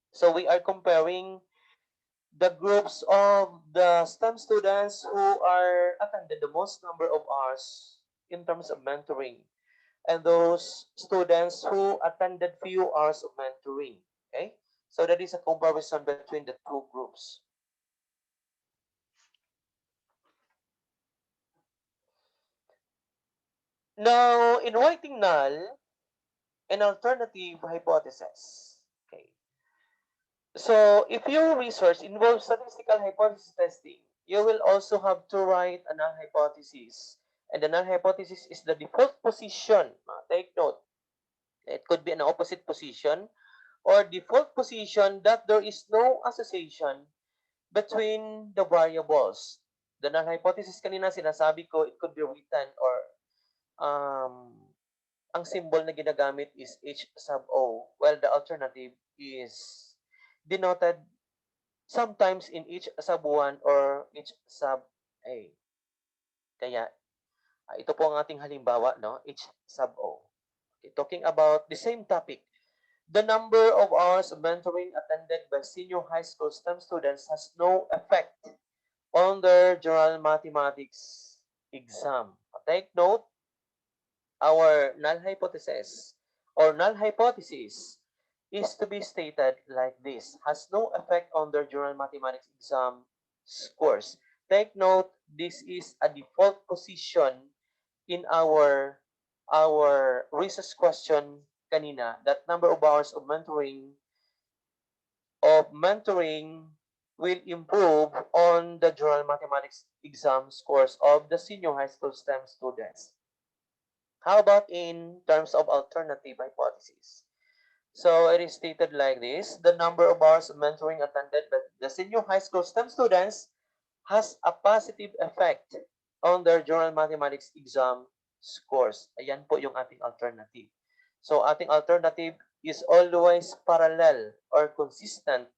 So we are comparing the groups of the STEM students who are attended the most number of hours in terms of mentoring, and those students who attended few hours of mentoring. Okay? So that is a comparison between the two groups. Now, in writing null, an alternative hypothesis. Okay. So, if your research involves statistical hypothesis testing, you will also have to write a null hypothesis. And the null hypothesis is the default position. Take note. It could be an opposite position or default position that there is no association between the variables. The null hypothesis kanina sinasabi ko, it could be written or ang symbol na ginagamit is H sub O, while the alternative is denoted sometimes in H sub 1 or H sub A. Kaya, ito po ang ating halimbawa, no? H sub O. Okay, talking about the same topic, the number of hours of mentoring attended by senior high school STEM students has no effect on their general mathematics exam. Take note, our null hypothesis or null hypothesis is to be stated like this: has no effect on their general mathematics exam scores. Take note, this is a default position in our research question kanina, that number of hours of mentoring will improve on the general mathematics exam scores of the senior high school STEM students. How about in terms of alternative hypothesis? So it is stated like this: the number of hours of mentoring attended by the senior high school STEM students has a positive effect on their general mathematics exam scores. Ayan po yung ating alternative. So ating alternative is always parallel or consistent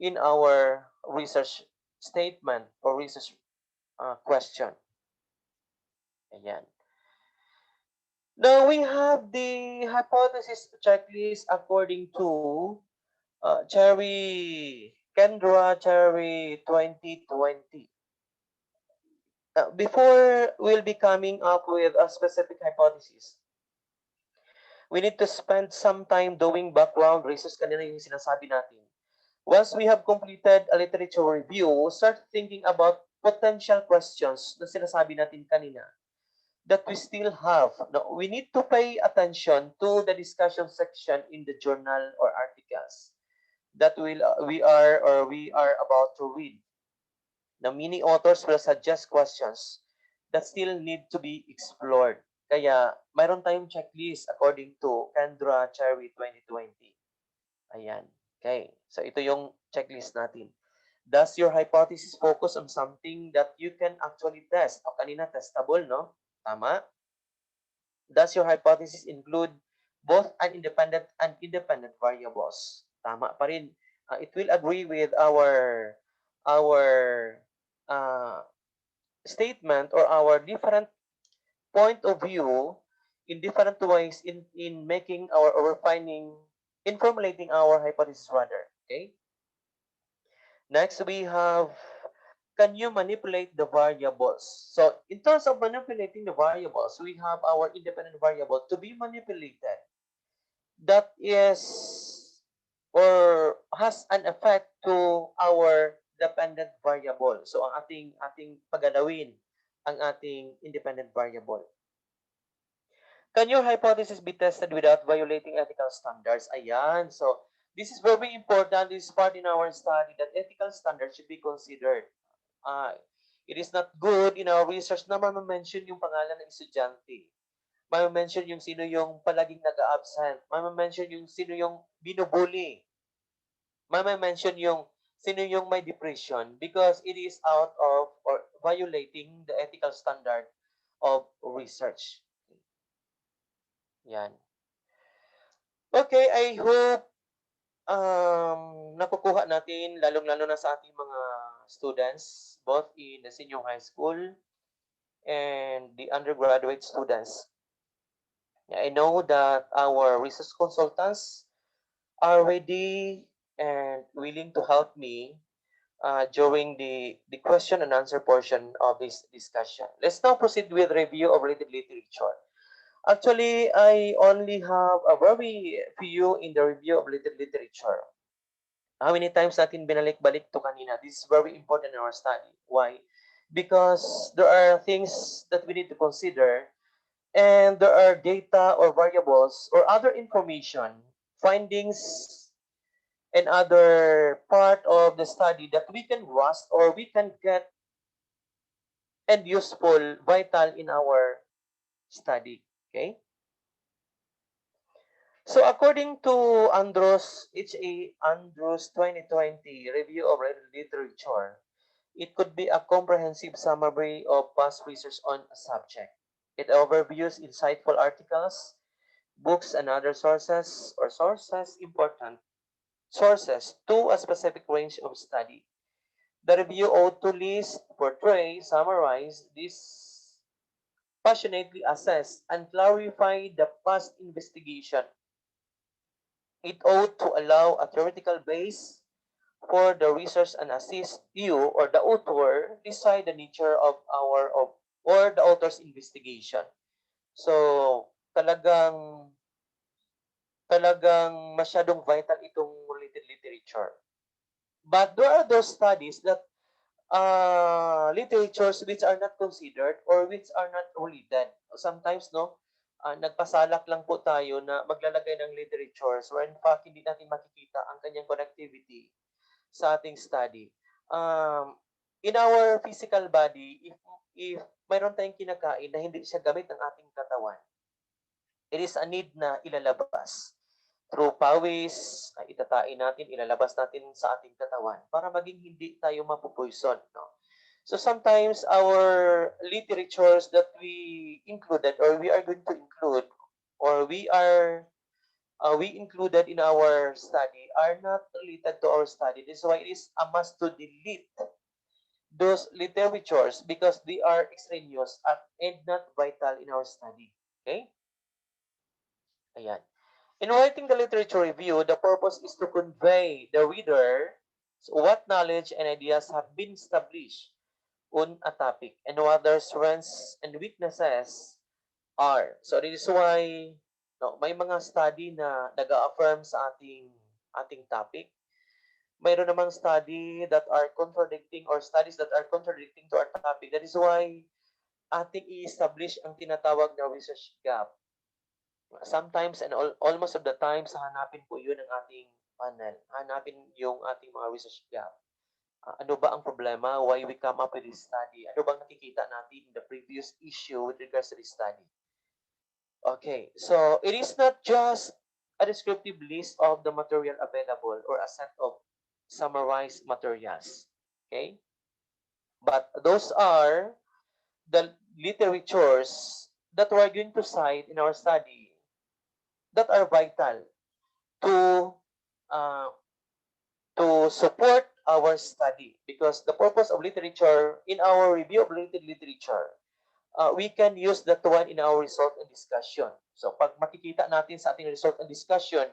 in our research statement or research question. Ayan. Now we have the hypothesis checklist according to Kendra Cherry 2020. Before we'll be coming up with a specific hypothesis, we need to spend some time doing background research. Kanina yung sinasabi natin. Once we have completed a literature review, start thinking about potential questions na sinasabi natin kanina that we still have. No, we need to pay attention to the discussion section in the journal or articles that we are about to read. Now, many authors will suggest questions that still need to be explored. Kaya, mayroon tayong checklist according to Kendra Cherry 2020. Ayan. Okay. So, ito yung checklist natin. Does your hypothesis focus on something that you can actually test? O kanina, testable, no? Tama? Does your hypothesis include both an independent and independent variables? Tama pa rin. it will agree with our uh, statement or our different point of view in different ways in making or refining, in formulating our hypothesis rather. Okay. Next, we have, can you manipulate the variables? So in terms of manipulating the variables, we have our independent variable to be manipulated that is or has an effect to our dependent variable. So ang ating pagalawin ang ating independent variable. Can your hypothesis be tested without violating ethical standards? Ayan. So, this is very important. This is part in our study that ethical standards should be considered. Uh, it is not good in our research na ma-mention yung pangalan ng estudyante. Ma-mention yung sino yung palaging nag-absent. Ma-mention yung sino yung binubuli. Ma-mention yung sino yung may depression because it is out of or violating the ethical standard of research. Yan. Okay, I hope nakukuha natin, lalong-lalo na sa ating mga students, both in the senior high school and the undergraduate students. I know that our research consultants are ready and willing to help me during the question and answer portion of this discussion. Let's now proceed with review of related literature. Actually, I only have a very few in the review of literature. How many times natin binalik-balik to kanina? This is very important in our study. Why? Because there are things that we need to consider and there are data or variables or other information, findings, and other part of the study that we can grasp or we can get and useful, vital in our study. Okay? So according to Andros, Andros 2020 Review of Literature, it could be a comprehensive summary of past research on a subject. It overviews insightful articles, books, and other sources or important sources to a specific range of study. The review ought to list, portray, summarize, dispassionately assess, and clarify the past investigation. It ought to allow a theoretical base for the research and assist you or the author decide the nature of or the author's investigation. So, talagang masyadong vital itong related literature. But there are those studies that literatures which are not considered or which are not related. Sometimes, no, nagpasalak lang po tayo na maglalagay ng literatures where in fact hindi natin makikita ang kanyang connectivity sa ating study. In our physical body, if mayroon tayong kinakain na hindi siya gamit ng ating katawan, it is a need na ilalabas. Through pawis, itatain natin, ilalabas natin sa ating katawan para maging hindi tayo mapupoison. No? So sometimes our literatures that we included or we are going to include or we included in our study are not related to our study. This is why it is a must to delete those literatures because they are extraneous and not vital in our study. Okay? Ayan. In writing the literature review, the purpose is to convey the reader what knowledge and ideas have been established on a topic and what their strengths and weaknesses are. So this is why may mga study na nag-a-affirm sa ating topic. Mayroon namang study that are contradicting or studies that are contradicting to our topic. That is why ating i-establish ang tinatawag na research gap. Sometimes and almost of the times, hanapin po yun ng ating panel. Hanapin yung ating mga research gap. Ano ba ang problema? Why we come up with this study? Ano bang nakikita natin in the previous issue with regards to this study? Okay, so it is not just a descriptive list of the material available or a set of summarized materials. Okay? But those are the literatures that we are going to cite in our study that are vital to to support our study, because the purpose of literature, in our review of literature, we can use that one in our result and discussion. So pag makikita natin sa ating result and discussion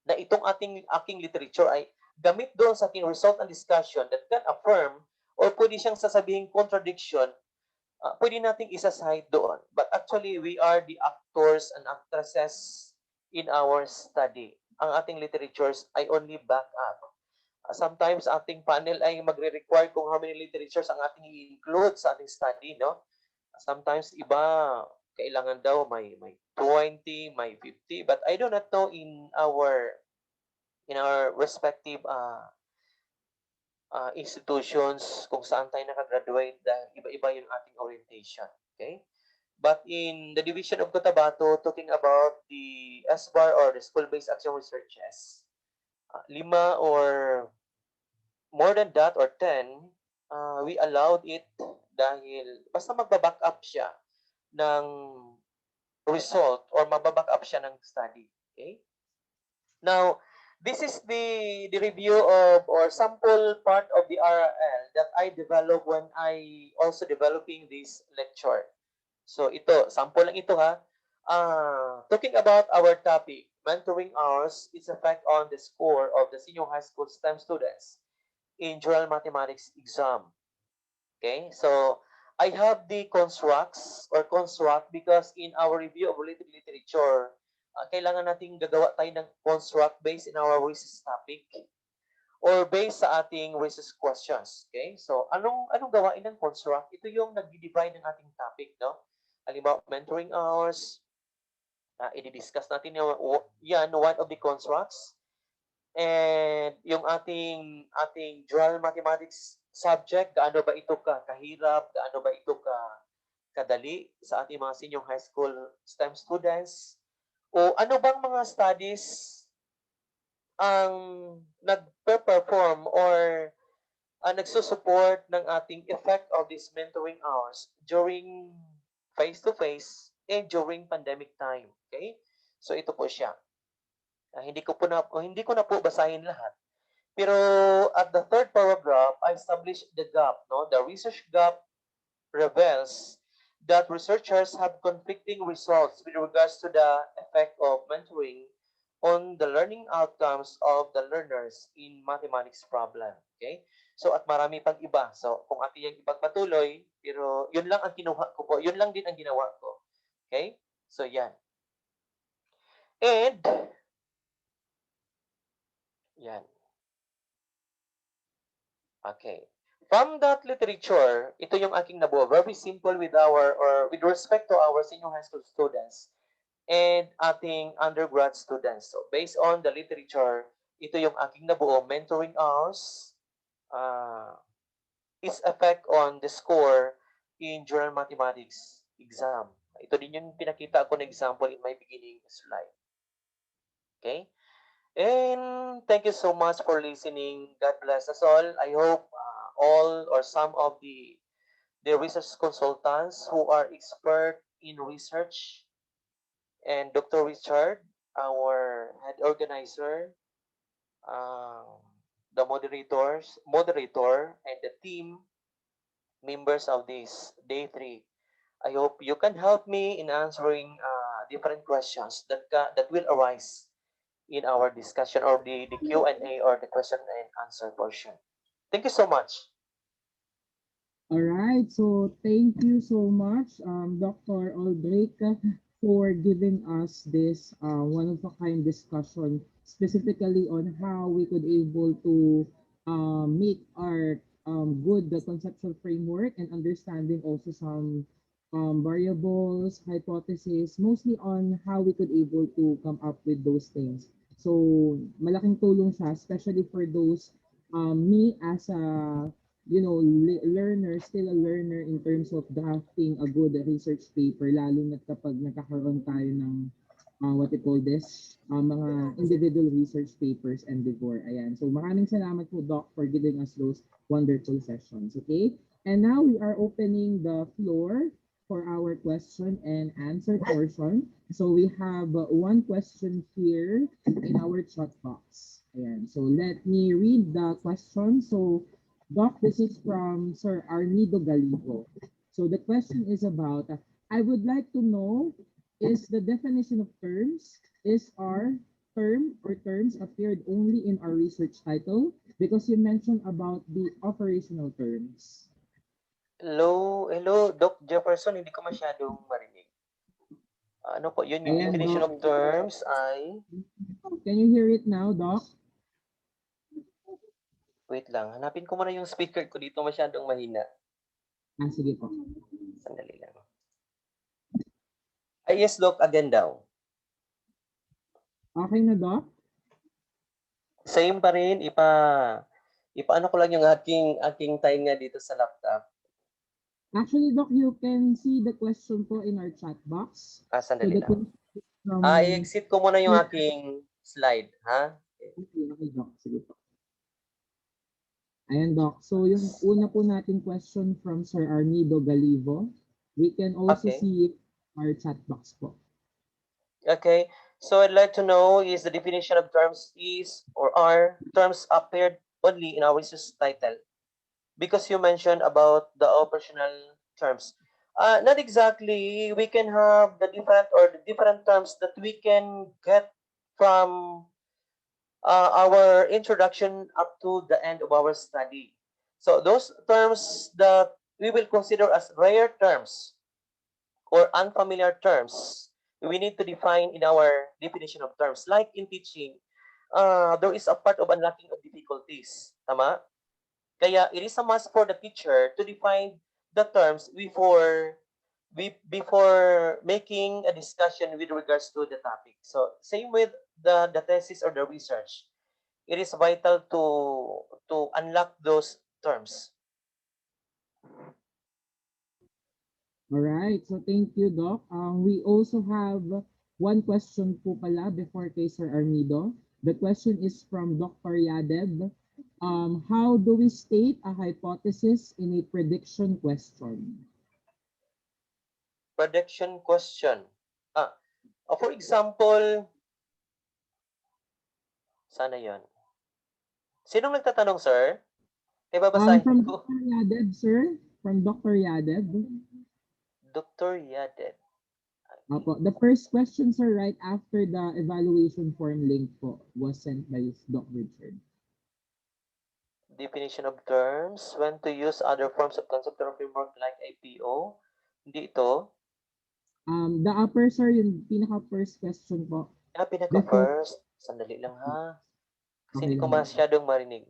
na itong aking literature ay gamit doon sa ating result and discussion that can affirm or pwede siyang sasabihin contradiction, pwede nating isa-side doon. But actually, we are the actors and actresses in our study. Ang ating literatures ay only back up. Sometimes ating panel ay magre-require kung how many literatures ang ating i-include sa ating study, no? Sometimes iba kailangan daw may 20, may 50, but I do not know in our respective institutions kung saan tayo nakagraduate dahil iba-iba yung ating orientation. Okay? But in the division of Cotabato, talking about the SBAR or the school-based action researches, 5 or more than that or 10, we allowed it dahil basta magbaback up siya ng result or magbaback up siya ng study. Okay? Now, this is the review of or sample part of the RRL that I developed when I also developing this lecture. So ito, sample lang ito ha. Talking about our topic, mentoring hours, its effect on the score of the senior high school STEM students in general mathematics exam. Okay, so I have the constructs or construct because in our review of related literature, kailangan nating gagawa tayo ng construct based in our research topic or based sa ating research questions. Okay, so anong gawain ng construct? Ito yung nag-divide ng ating topic, no? Halimbawa, mentoring hours, i-discuss natin yan, one of the constructs. And yung ating general mathematics subject, gaano ba ito kahirap, gaano ba ito kadali sa ating mga senior high school STEM students, o ano bang mga studies ang nagpe-perform or nagsusupport ng ating effect of these mentoring hours during face-to-face and during pandemic time. Okay? So ito po siya. Hindi ko na po basahin lahat. Pero at the third paragraph, I established the gap. No? The research gap reveals that researchers have conflicting results with regards to the effect of mentoring on the learning outcomes of the learners in mathematics problem. Okay? So at marami pang iba. So kung atin yung ipagpatuloy, pero yun lang ang kinuha ko po. Yun lang din ang ginawa ko. Okay? So yan. And yan. Okay. From that literature, ito yung aking nabuo. Very simple with with respect to our senior high school students and ating undergrad students. So based on the literature, ito yung aking nabuo. Mentoring hours, its effect on the score in general mathematics exam. Ito din yung pinakita ko na example in my beginning slide. Okay? And thank you so much for listening. God bless us all. I hope all or some of the research consultants who are expert in research, and Dr. Richard, our head organizer, the moderator, and the team members of this day 3. I hope you can help me in answering different questions that will arise in our discussion or the Q&A or the question and answer portion. Thank you so much. All right, so thank you so much, Dr. Oldric, for giving us this one-of-a-kind discussion specifically on how we could able to make our good the conceptual framework and understanding also some variables, hypotheses, mostly on how we could able to come up with those things. So malaking tulong siya, especially for those me as a learner, still a learner in terms of drafting a good research paper, lalo na kapag nagkakaroon tayo ng what we call this, mga individual research papers and before. Ayan. So maraming salamat po, Doc, for giving us those wonderful sessions. Okay? And now we are opening the floor for our question and answer portion. So we have one question here in our chat box. Ayan. So let me read the question. So Doc, this is from Sir Arnido Galivo. So the question is about, I would like to know, is the definition of terms, is our term or terms appeared only in our research title? Because you mentioned about the operational terms. Hello, Doc Jefferson, hindi ko masyadong marinig. Ano po, yun yung Ayan, definition Doc. of terms ay... Can you hear it now, Doc? Wait lang, hanapin ko muna yung speaker ko dito, masyadong mahina. Sige po. Sandali lang. Ay, yes, Doc, again daw. Okay na, Doc? Same pa rin, ipaano ko lang yung aking tainga dito sa laptop. Actually, Doc, you can see the question po in our chat box. Sandali lang. From... I-exit ko muna yung aking slide, ha? Okay, Doc. Sige po. Ayan, Doc. So, yung una po nating question from Sir Arnido Galivo, we can also see our chat box po. Okay. So, I'd like to know is the definition of terms is or are terms appeared only in our research title? Because you mentioned about the operational terms. Not exactly. We can have the different terms that we can get from our introduction up to the end of our study. So those terms that we will consider as rare terms or unfamiliar terms, we need to define in our definition of terms. Like in teaching, there is a part of unlocking of difficulties. Tama? Kaya it is a must for the teacher to define the terms before making a discussion with regards to the topic. So same with the thesis or the research. It is vital to unlock those terms. All right. So thank you, Doc. We also have one question po pala before kay Sir Armido. The question is from Dr. Yadeb. How do we state a hypothesis in a prediction question? Prediction question. For example, sana yon. Sinong nagtatanong, sir? Babasahin From ko. Dr. Yadeb, sir. From Dr. Yadeb. Dr. Yadeb. Opo. The first question, sir, right after the evaluation form link po was sent by Doc Richard. Definition of terms, when to use other forms of conceptual framework like IPO. Hindi ito. The upper, sir, yung pinaka-first question po. Pinaka-first. Sandali lang, ha? Kasi hindi ko masyadong marinig.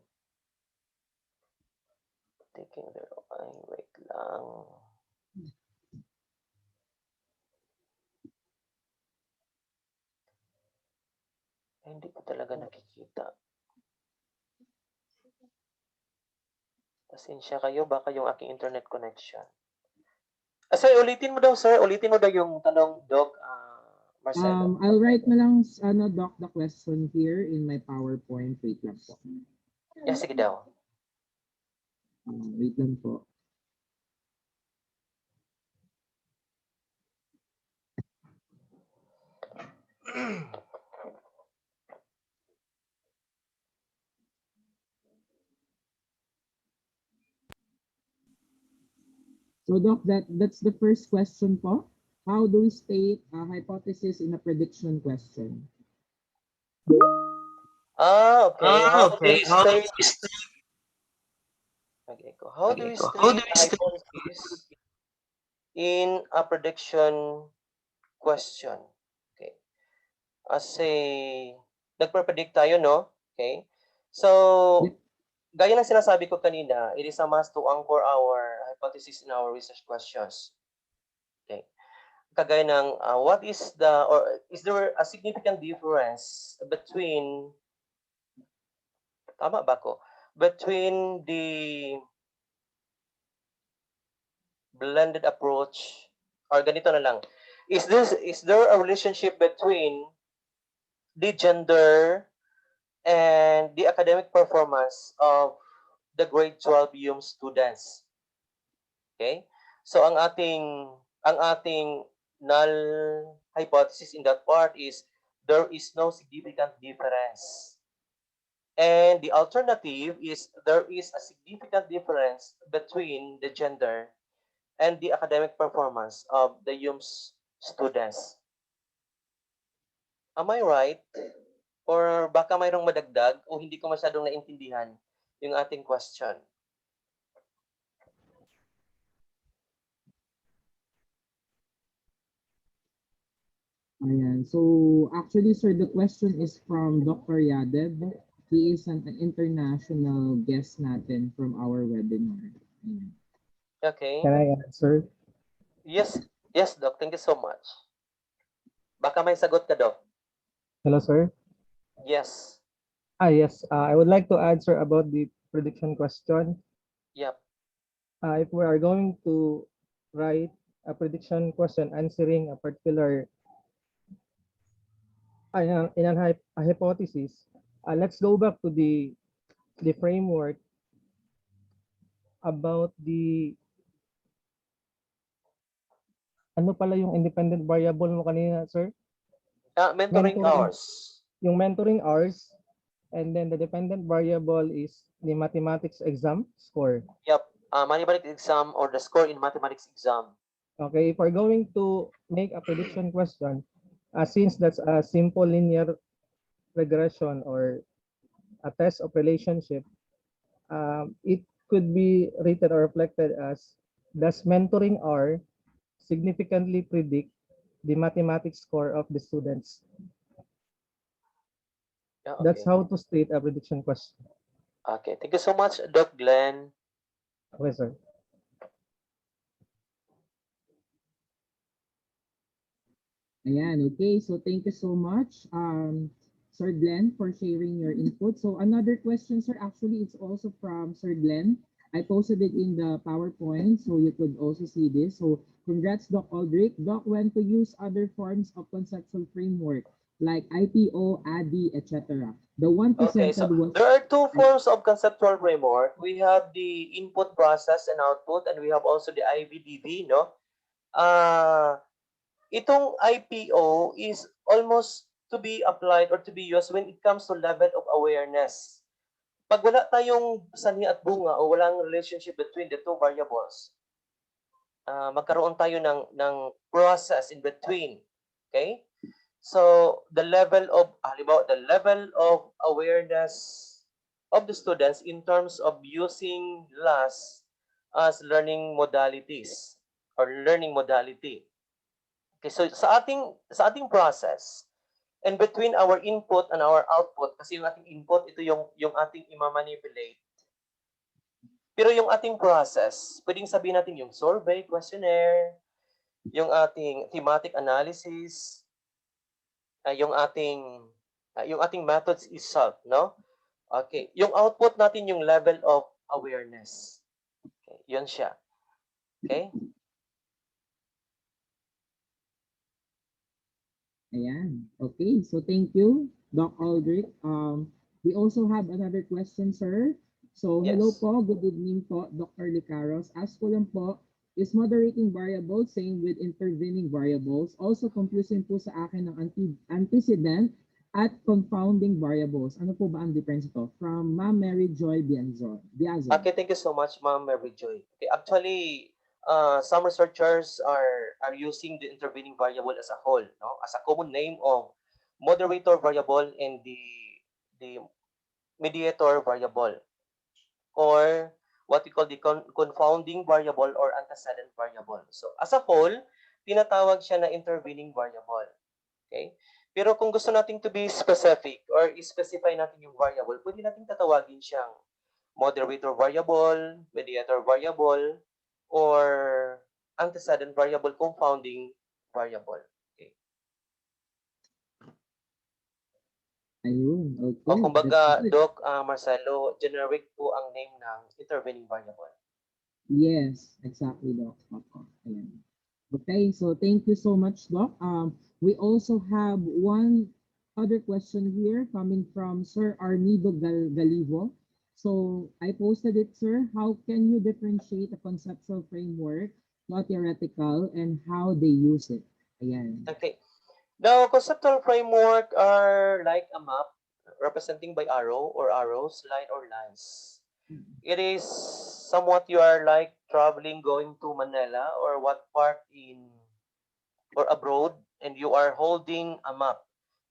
Taking the... Ay, wait lang. Hindi ko talaga nakikita. Pasensya kayo, baka yung aking internet connection. Sir, ulitin mo daw, sir. Ulitin mo daw yung tanong, Doc Marcelo. I'll write na lang, Doc, the question here in my PowerPoint. Wait lang po. Yeah, sige daw. Wait lang po. So, Doc, that's the first question po. How do we state a hypothesis in a prediction question? Okay. How do we state a hypothesis in a prediction question? Okay. Nagpe-predict tayo, no? Okay. So, gaya ng sinasabi ko kanina, it is a must to anchor our hypothesis in our research questions. Okay. Kagaya ng what is the, or is there a significant difference between, tama ba ko? Between the blended approach, or ganito na lang, is there a relationship between the gender and the academic performance of the grade 12 students? Okay? So ang ating ang ating null hypothesis in that part is there is no significant difference. And the alternative is there is a significant difference between the gender and the academic performance of the UMS students. Am I right? Or baka mayroong madagdag o hindi ko masyadong naintindihan yung ating question? Ayan. So actually, sir, the question is from Dr. Yadev. He is an international guest natin from our webinar. Ayan. Okay. Can I answer? Yes, yes, Doc. Thank you so much. Baka may sagot ka, Doc. Hello, sir. Yes. Yes. I would like to answer about the prediction question. Yep. If we are going to write a prediction question answering a particular a hypothesis, let's go back to the framework about the ano pala yung independent variable mo kanina, sir? Mentoring hours. Yung mentoring hours, and then the dependent variable is the mathematics exam score. Yep. Mathematics exam or the score in mathematics exam. Okay, if we're going to make a prediction question, since that's a simple linear regression or a test of relationship, it could be written or reflected as, does mentoring R significantly predict the mathematics score of the students? Yeah, okay. That's how to state a prediction question. Okay, thank you so much, Doc Glenn. Okay, sir. Ayan, okay. So thank you so much, Sir Glenn, for sharing your input. So another question, sir, actually it's also from Sir Glenn. I posted it in the PowerPoint, so you could also see this. So congrats, Doc Oldric. Doc, when to use other forms of conceptual framework like IPO, ADI, etc. The one Okay, presented so was... there are two forms of conceptual framework. We have the input, process, and output, and we have also the IVDV, no? Itong IPO is almost to be applied or to be used when it comes to level of awareness. Pag wala tayong sani at bunga o walang relationship between the two variables, magkaroon tayo ng process in between. Okay? So, the level of, halimbawa, the level of awareness of the students in terms of using LAS as learning modalities or learning modality. Okay, so sa ating process, and between our input and our output, kasi yung ating input, ito yung ating i-manipulate. Pero yung ating process, pwedeng sabihin natin yung survey, questionnaire, yung ating thematic analysis, yung ating methods itself, no? Okay, yung output natin yung level of awareness. Okay, yun siya. Okay? Ayan. Okay, so thank you, Doc Aldrich. We also have another question, sir. So, Yes. hello po, good evening po, Dr. Licaros. Ask ko lang po, is moderating variables same with intervening variables? Also confusing po sa akin ng antecedent at confounding variables. Ano po ba ang difference ito? From Ma'am Mary Joy Bianzo. Okay, thank you so much, Ma'am Mary Joy. Okay, actually, some researchers are using the intervening variable as a whole, no? As a common name of moderator variable and the mediator variable, or what we call the confounding variable or antecedent variable. So, as a whole, tinatawag siya na intervening variable. Okay? Pero kung gusto natin to be specific or specify natin yung variable, pwede natin tatawagin siyang moderator variable, mediator variable, or antecedent variable, confounding variable. Okay. Ayun, okay. O kumbaga, That's good. Doc Marcelo, generic po ang name ng intervening variable. Yes, exactly, Doc. Ayan. Okay, so thank you so much, Doc. We also have one other question here coming from Sir Armido Galivo. So I posted it, sir. How can you differentiate a conceptual framework not theoretical, and how they use it. Ayan. Okay. Now, conceptual framework are like a map representing by arrow or arrows, line or lines. It is somewhat you are like traveling going to Manila or what part in or abroad, and you are holding a map,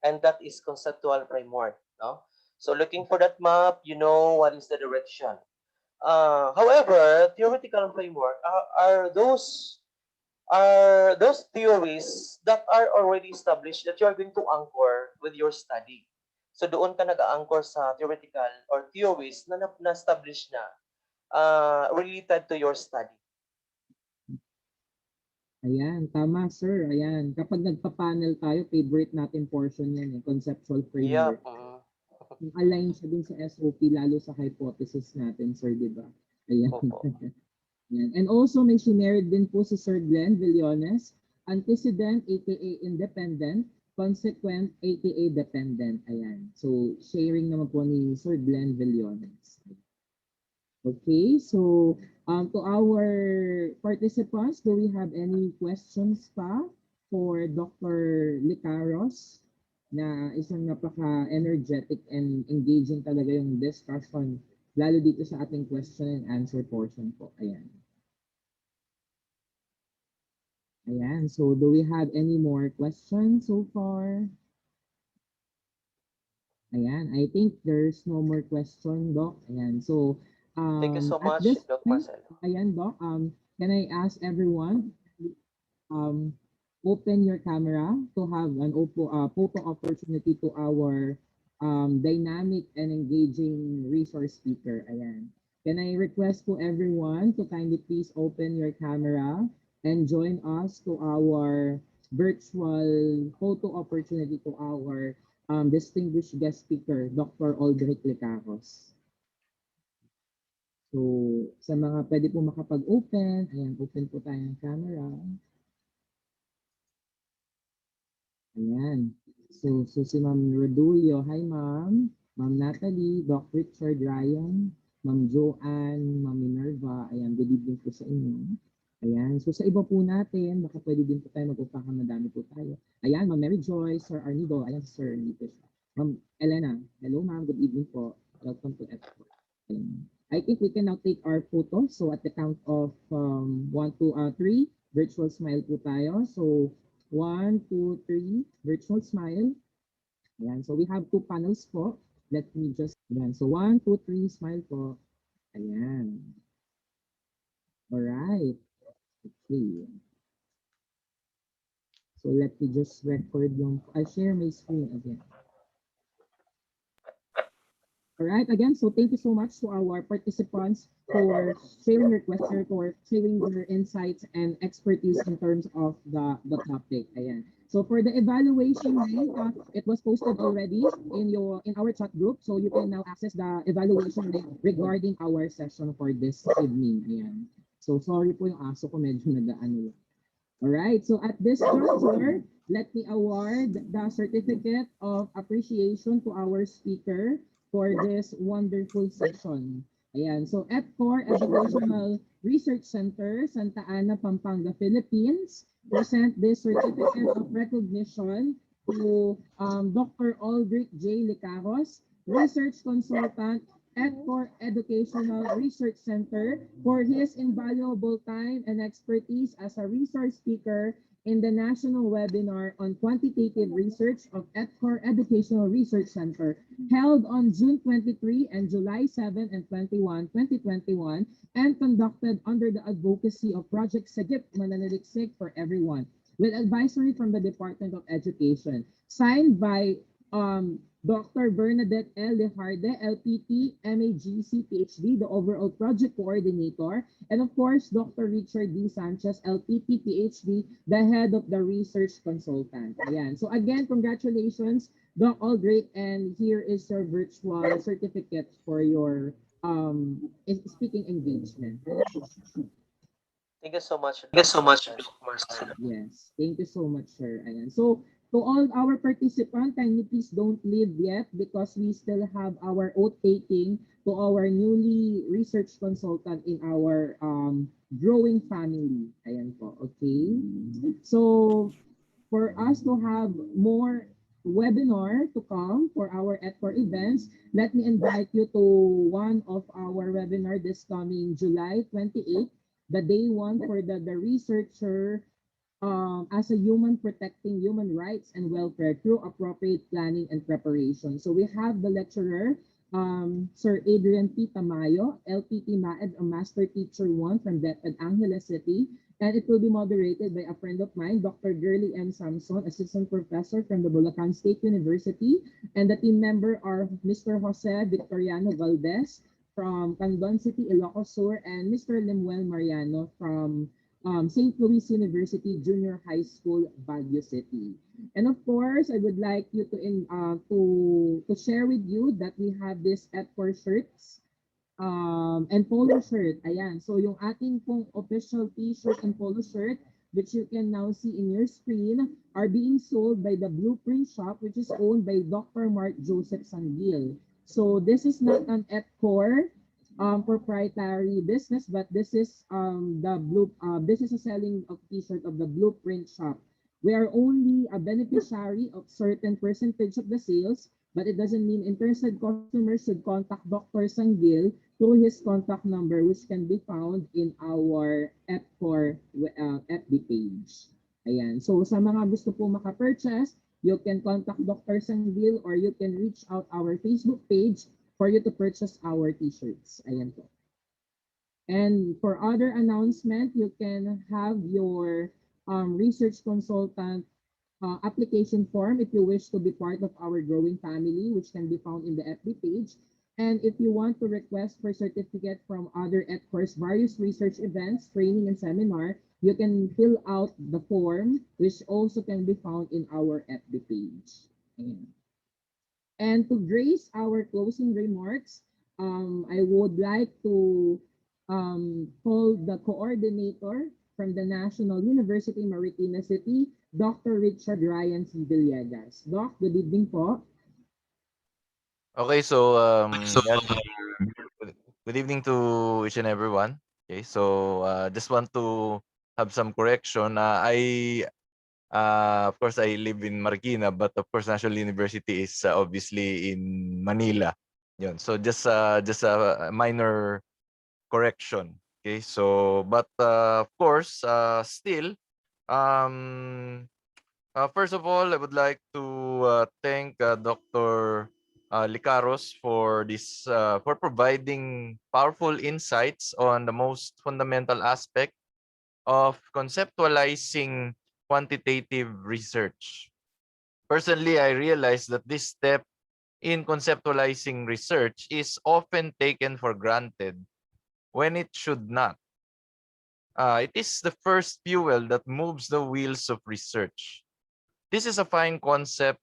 and that is conceptual framework. No? So looking for that map, you know what is the direction. However, theoretical framework are those theories that are already established that you are going to anchor with your study. So doon ka nag-anchor sa theoretical or theories na na-establish na related to your study. Ayan, tama sir. Ayan, kapag nagpa-panel tayo, favorite natin portion yan, conceptual Yeah. framework. Align siya dun sa SOP, lalo sa hypothesis natin, sir, di ba? Ayan. Opo. Ayan. And also, may shinare din po si Sir Glenn Villones, antecedent, aka independent, consequent, aka dependent. Ayan. So, sharing naman po ni Sir Glenn Villones. Okay, so to our participants, do we have any questions pa for Dr. Licaros? Na isang napaka-energetic and engaging talaga yung discussion, lalo dito sa ating question and answer portion po. Ayan. Ayan, so do we have any more questions so far? Ayan, I think there's no more question, Doc. Ayan, so Thank you so at much, this Doc point, Marcelo. ayan, Doc, can I ask everyone um, open your camera to have an photo opportunity to our dynamic and engaging resource speaker. Ayan. Can I request to everyone to kindly please open your camera and join us to our virtual photo opportunity to our distinguished guest speaker, Dr. Oldric Licaros. So, sa mga pwede po makapag-open, ayan, open po tayo ng camera. Ayan. So si Ma'am Rodulio, hi Ma'am. Ma'am Natalie, Doc Richard, Ryan, Ma'am Joanne, Ma'am Minerva, ayan, good evening po sa inyo. Ayan, so sa iba po natin, baka pwede din po tayo mag-upaka, madami po tayo. Ayan, Ma'am Mary Joy, Sir Arnido, ayan, Sir, dito siya. Ma'am Elena, hello Ma'am, good evening po. Welcome to ETCOR. I think we can now take our photos. So at the count of 1, 2, 3, virtual smile po tayo. So 1, 2, 3, virtual smile. Ayan, so we have 2 panels po. Let me just, ayan, so 1, 2, 3, smile po. Ayan. Alright. Okay. So let me just record yung, I'll share my screen again. Alright, again, so thank you so much to our participants for sharing your question, for sharing your insights and expertise in terms of the topic. Ayan. So for the evaluation link, it was posted already in our chat group, so you can now access the evaluation link regarding our session for this evening. Ayan. So sorry po yung aso ko, medyo nag-ano lang. Alright, so at this juncture, let me award the certificate of appreciation to our speaker for this wonderful session. Ayan, so ETCOR Educational Research Center, Santa Ana, Pampanga, Philippines, present this certificate of recognition to Dr. Oldric J. Licaros, Research Consultant, ETCOR Educational Research Center, for his invaluable time and expertise as a resource speaker in the national webinar on quantitative research of ETCOR Educational Research Center, held on June 23 and July 7 and 21, 2021, and conducted under the advocacy of Project Sagip Mananaliksik for Everyone, with advisory from the Department of Education, signed by Dr. Bernadette L. Lejarde, LPT, MAGC, PhD, the overall project coordinator, and of course, Dr. Richard D. Sanchez, LPT, PhD, the head of the research consultant. Ayan. So again, congratulations, Doc Aldrich, and here is your virtual certificate for your speaking engagement. Thank you so much, Thank you so much, Marcelo. Doc Marcelo. Yes, thank you so much, sir. Ayan. So To all our participants, kindly please don't leave yet because we still have our oath taking to our newly research consultant in our growing family. Ayan po, okay? So, for us to have more webinar to come for our ETCOR events, let me invite you to one of our webinar this coming July 28th, the day one for the researcher as a human protecting human rights and welfare through appropriate planning and preparation. So we have the lecturer, Sir Adrian P. Tamayo, LPT MAEd, a Master Teacher 1 from DepEd Angeles City. And it will be moderated by a friend of mine, Dr. Girly M. Samson, Assistant Professor from the Bulacan State University. And the team member are Mr. Jose Victoriano Valdez from Candon City, Ilocos Sur, and Mr. Lemuel Mariano from St. Louis University Junior High School, Baguio City. And of course, I would like you to share with you that we have this ETCOR shirts and polo shirt. Ayan. So yung ating pong official t-shirt and polo shirt, which you can now see in your screen, are being sold by the Blueprint Shop, which is owned by Dr. Mark Joseph Sanggil. So this is not an ETCOR proprietary business, but this is this is a selling of t-shirt of the Blueprint Shop. We are only a beneficiary of certain percentage of the sales, but it doesn't mean interested customers should contact Dr. Sanggil through his contact number, which can be found in our ETCOR FB page. Ayan. So sa mga gusto po maka-purchase, you can contact Dr. Sanggil or you can reach out our Facebook page for you to purchase our t-shirts. Ayan po. And for other announcement, you can have your research consultant application form if you wish to be part of our growing family, which can be found in the FB page. And if you want to request for certificate from other ETCOR's various research events, training, and seminar, you can fill out the form, which also can be found in our FB page. Ayan. And to grace our closing remarks, I would like to call the coordinator from the National University Marikina City, Dr. Richard Ryan C. Villegas. Doc, good evening po. Okay, so yeah, good evening to each and everyone. Okay, so just want to have some correction. Of course, I live in Marikina, but of course, National University is obviously in Manila. Yun. So just a minor correction. Okay, so but of course, still, first of all, I would like to thank Dr. Licaros for this for providing powerful insights on the most fundamental aspect of conceptualizing quantitative research. Personally, I realized that this step in conceptualizing research is often taken for granted when it should not. It is the first fuel that moves the wheels of research. This is a fine example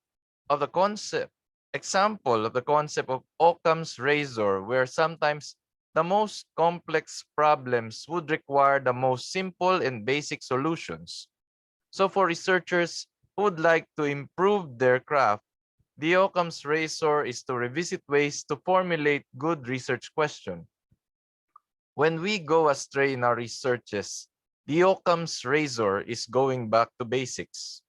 of the concept of Occam's razor, where sometimes the most complex problems would require the most simple and basic solutions. So for researchers who would like to improve their craft, the Occam's razor is to revisit ways to formulate good research questions. When we go astray in our researches, the Occam's razor is going back to basics.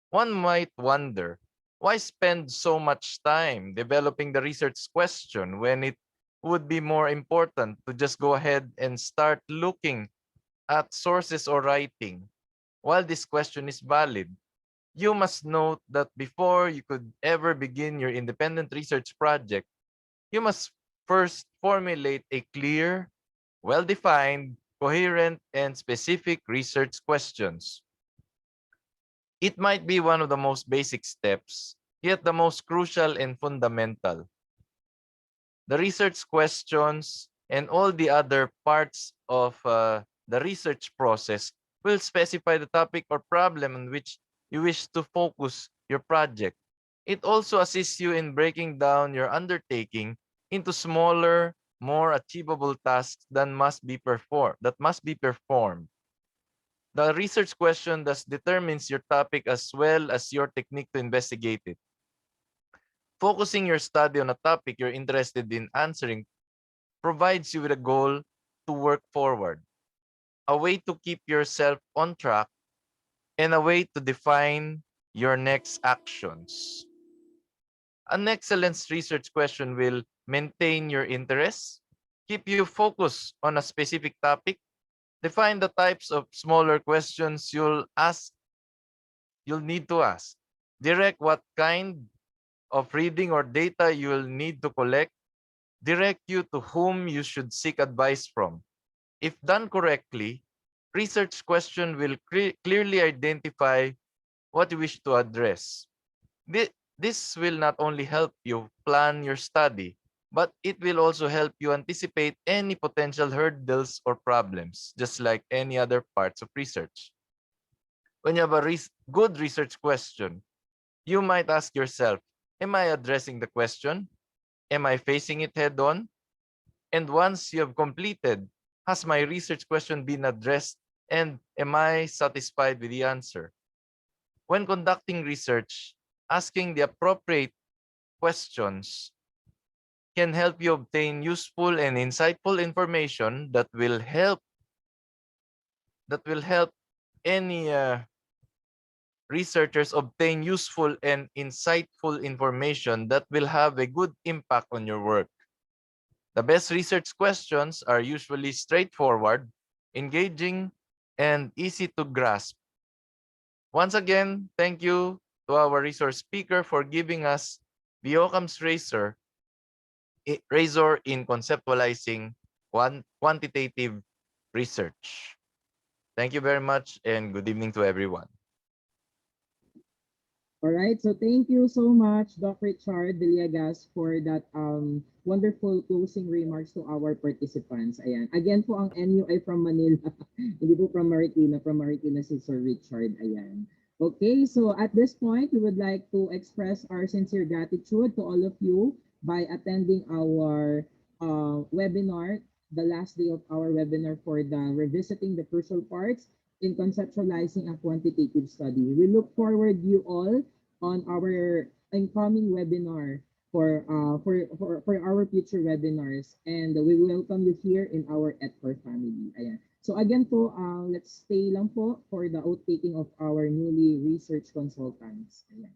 One might wonder, why spend so much time developing the research question when it would be more important to just go ahead and start looking at sources or writing? While this question is valid, you must note that before you could ever begin your independent research project, you must first formulate a clear, well-defined, coherent, and specific research questions. It might be one of the most basic steps, yet the most crucial and fundamental. The research questions and all the other parts of the research process will specify the topic or problem on which you wish to focus your project. It also assists you in breaking down your undertaking into smaller, more achievable tasks that must be performed. The research question thus determines your topic as well as your technique to investigate it. Focusing your study on a topic you're interested in answering provides you with a goal to work forward, a way to keep yourself on track, and a way to define your next actions. An excellent research question will maintain your interest, keep you focused on a specific topic, define the types of smaller questions you'll need to ask, direct what kind of reading or data you'll need to collect, direct you to whom you should seek advice from. If done correctly, research question will clearly identify what you wish to address. This will not only help you plan your study, but it will also help you anticipate any potential hurdles or problems, just like any other parts of research. When you have a good research question, you might ask yourself, am I addressing the question? Am I facing it head on? And once you have completed, has my research question been addressed and am I satisfied with the answer? When conducting research, asking the appropriate questions can help you obtain useful and insightful information that will help any researchers obtain useful and insightful information that will have a good impact on your work. The best research questions are usually straightforward, engaging, and easy to grasp. Once again, thank you to our resource speaker for giving us the Occam's razor in conceptualizing quantitative research. Thank you very much and good evening to everyone. All right, so thank you so much, Doc Richard Villegas, for that wonderful closing remarks to our participants. Ayan. Again po, ang NU ay from Manila. Hindi po from Marikina. From Marikina si Sir Richard. Ayan. Okay, so at this point, we would like to express our sincere gratitude to all of you by attending our webinar, the last day of our webinar for the revisiting the crucial parts in conceptualizing a quantitative study. We look forward you all on our incoming webinar for our future webinars, and we welcome you here in our ETCOR family. Ayan. So again po, let's stay lang po for the outtaking of our newly research consultants. Ayan.